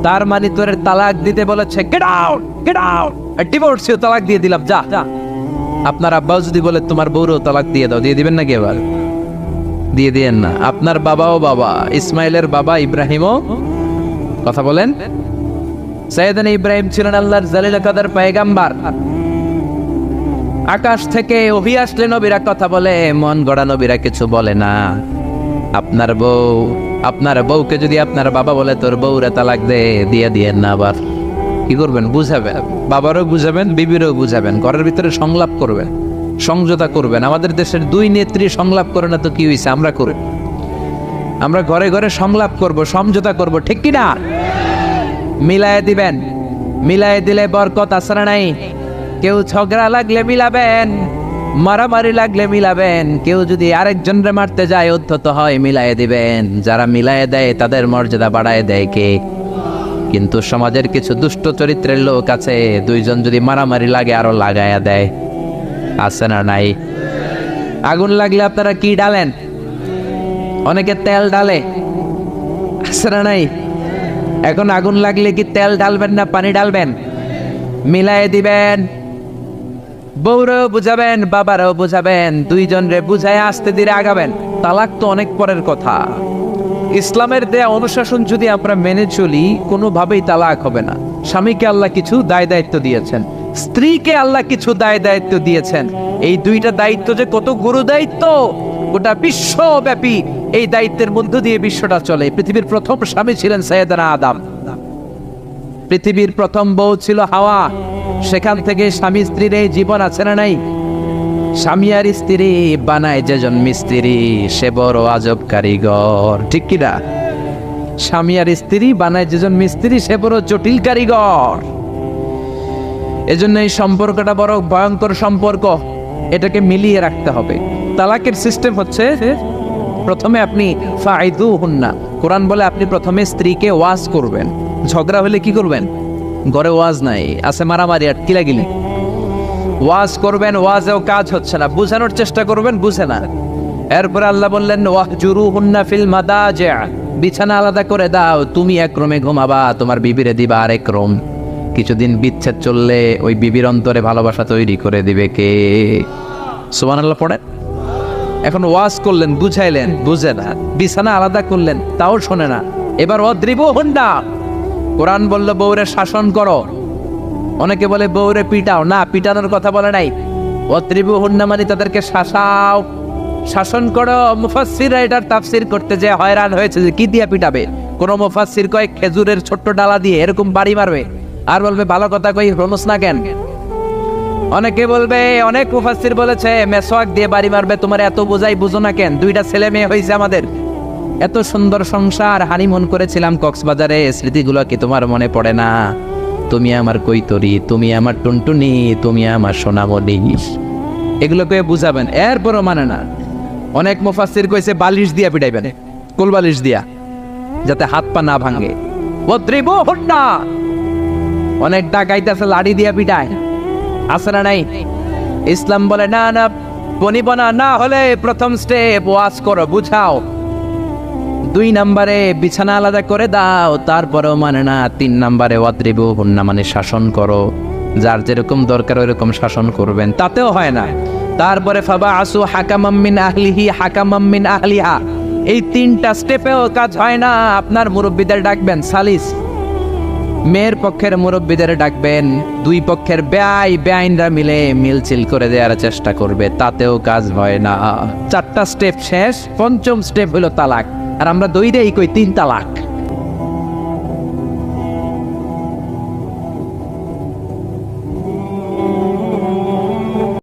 তার মানে তোর তালাক দিতে বলেছে, গেট আউট, গেট আউট, ডিভোর্সিও তালাক দিয়ে দিলাম, যা যা। আপনার আব্বা যদি বলে তোমার বউরও তালাক দিয়ে দাও, দিয়ে দিবেন নাকি? এবার দিয়ে দিয়েন না। আপনার বাবাও বাবা, ইসমাইলের বাবা ইব্রাহিমও, কথা বলেন। সৈয়দনা ইব্রাহিম ছিলেন আল্লাহর জালিল কাদের পয়গম্বর। আকাশ থেকে ওহী আসলে নবীরা কথা বলে, মন গড়া নবীরা কিছু বলে না। আপনার বউকে যদি আপনার বাবা বলে তোর বউরে তালাক দে, দিয়ে দিয়েন না। আবার কি করবেন? বুঝাবেন, বাবারও বুঝাবেন, বিবিরও বুঝাবেন, ঘরের ভিতরে সংলাপ করবেন, সমঝোতা করবেন। আমাদের দেশের 2 নেত্রী সংলাপ করে না তো কি হয়েছে? আমরা করি, আমরা ঘরে ঘরে সংলাপ করব, সমঝোতা করব, ঠিক কিনা? মিলায়ে দিবেন, মিলায়ে দিলে বরকত আসরা নাই। কেউ ঝগড়া লাগলে মিলাবেন, মারামারি লাগলে মিলাবেন, কেউ যদি আরেকজনরে মারতে যায় উদ্ধত হয় মিলায়ে দিবেন। যারা মিলায়ে দেয় তাদের মর্যাদা বাড়ায় দেয় কে? কিন্তু সমাজের কিছু দুষ্ট চরিত্রের লোক আছে, দুইজন যদি মারামারি লাগে আরো লাগায়া দেয়। আছে না নাই? আগুন লাগলে আপনারা কি ডালেন? অনেকে তেল ডালে। আছে না নাই? এখন আগুন লাগলে কি তেল ঢালবেন না পানি ঢালবেন? মিলায়ে দিবেন। বউরাও বুঝাবেন, বাবারাও বুঝাবেন, দুইজন রে বুঝায় আস্তে ধীরে আগাবেন। তালাক তো অনেক পরের কথা। ইসলামের দেয়া অনুশাসন যদি আমরা মেনে চলি, কোনোভাবেই তালাক হবে না। স্বামীকে আল্লাহ কিছু দায় দায়িত্ব দিয়েছেন, স্ত্রীকে আল্লাহ কিছু দায় দায়িত্ব দিয়েছেন। এই দুইটা দায়িত্ব যে কত গুরু দায়িত্ব, গোটা বিশ্বব্যাপী এই দায়িত্বের মধ্য দিয়ে বিশ্বটা চলে। পৃথিবীর প্রথম স্বামী ছিলেন সাইয়েদনা আদম, পৃথিবীর প্রথম বউ ছিল হাওয়া। সেখান থেকে স্বামী স্ত্রীর এই জীবন আছে না নাই? স্বামী আর স্ত্রী বানায় যেজন মিস্ত্রি, সে বড় আজব কারিগর। ঠিক কিনা? স্বামী আর স্ত্রী বানায় যেজন মিস্ত্রি, সে বড় জটিল কারিগর। এজন্য এই সম্পর্কটা বড় ভয়ঙ্কর সম্পর্ক, এটাকে মিলিয়ে রাখতে হবে। তালাকের সিস্টেম হচ্ছে, প্রথমে আপনি ফাইদুহুন্না, কোরআন বলে আপনি প্রথমে স্ত্রীকে ওয়াজ করবেন। ঝগড়া হলে কি করবেন? ঘরে ওয়াজ নাই, আছে মারামারি আর কিলাগিলি। ওয়াজ করবেন, ওয়াজেও কাজ হচ্ছে না, বুঝানোর চেষ্টা করবেন, বুঝে না। এরপরে আল্লাহ বললেন ওয়াহজুরুহুন্না ফিল মাদাজি', বিছানা আলাদা করে দাও, তুমি এক রুমে ঘুমাবা, তোমার বিবিরে দিবা আরেক রুম। কিছুদিন বিচ্ছেদ চললে ওই বিবির অন্তরে ভালোবাসা তৈরি করে দিবে কে? সুবহানাল্লাহ পড়েন। এখন ওয়াজ করলেন, বুঝাইলেন, বুঝে না। বিছানা আলাদা করলেন, তাও শোনে না। এবার ওয়াদরিবুহুন্না, কোরআন বলল বউরে শাসন করো। অনেকে বলে বউরে পিটাও, না, পিটানোর কথা বলে নাই। ওয়াদরিবুহুন্না মানে তাদেরকে শাসাও, শাসন করো। মুফাসসিররা এটার তাফসীর করতে যে হয়রান হয়েছে যে কি দিয়ে পিটাবে। কোন মুফাসসির কয় খেজুরের ছোট্ট ডালা দিয়ে এরকম বাড়ি মারবে, আর বলবে ভালো কথা কই হনস না কেন। অনেকে বলবে, অনেক মুফাসসির বলেছে মেসওয়াক দিয়ে বাড়ি মারবে, তোমার এত বোঝাই বুঝো না কেন? দুইটা ছেলে মেয়ে হয়েছে আমাদের, এত সুন্দর সংসার, হানিমুন করেছিলাম কক্সবাজারে, স্মৃতিগুলো কি তোমার মনে পড়ে না? তুমি আমার কৈতরি, তুমি আমার টুনটুনি, তুমি আমার সোনামণি, এগুলোকে বুঝাবেন। এরপরও মানে না। অনেক মুফাসসির কইছে বালিশ দিয়া পিটাইবেন, কোল বালিশ দিয়া, যাতে হাত পা না ভাঙে। ওয়াদরিবুহুন্না, অনেক ডাকাইতেছে লাড়ি দিয়া পিটায়, আছে না নাই? ইসলাম বলে না না, বনিবনা না হলে প্রথম স্টেপ ওয়াজ করো, বুঝাও। 2 নম্বরে বিছানা আলাদা করে দাও, তারপরেও মানে না। 3 নম্বরে ওয়াদরিবুহুন্না মানে শাসন করো, যার যেরকম দরকার ওইরকম শাসন করবেন, তাতেও হয় না। তারপরে ফাবাআসু হাকামাম মিন আহলিহি হাকামাম মিন আহলিহা, এই 3টা স্টেপেও কাজ হয় না। আপনার মুরব্বিদের ডাকবেন, সালিস, মেয়ের পক্ষের মুরব্বিদের ডাকবেন, 2 পক্ষের বেআইনরা মিলে মিলচিল করে দেওয়ার চেষ্টা করবে, তাতেও কাজ হয় না। 4টা স্টেপ শেষ, 5ম স্টেপ হলো তালাক। আর আমরা দইরেই কই 3 তালাক।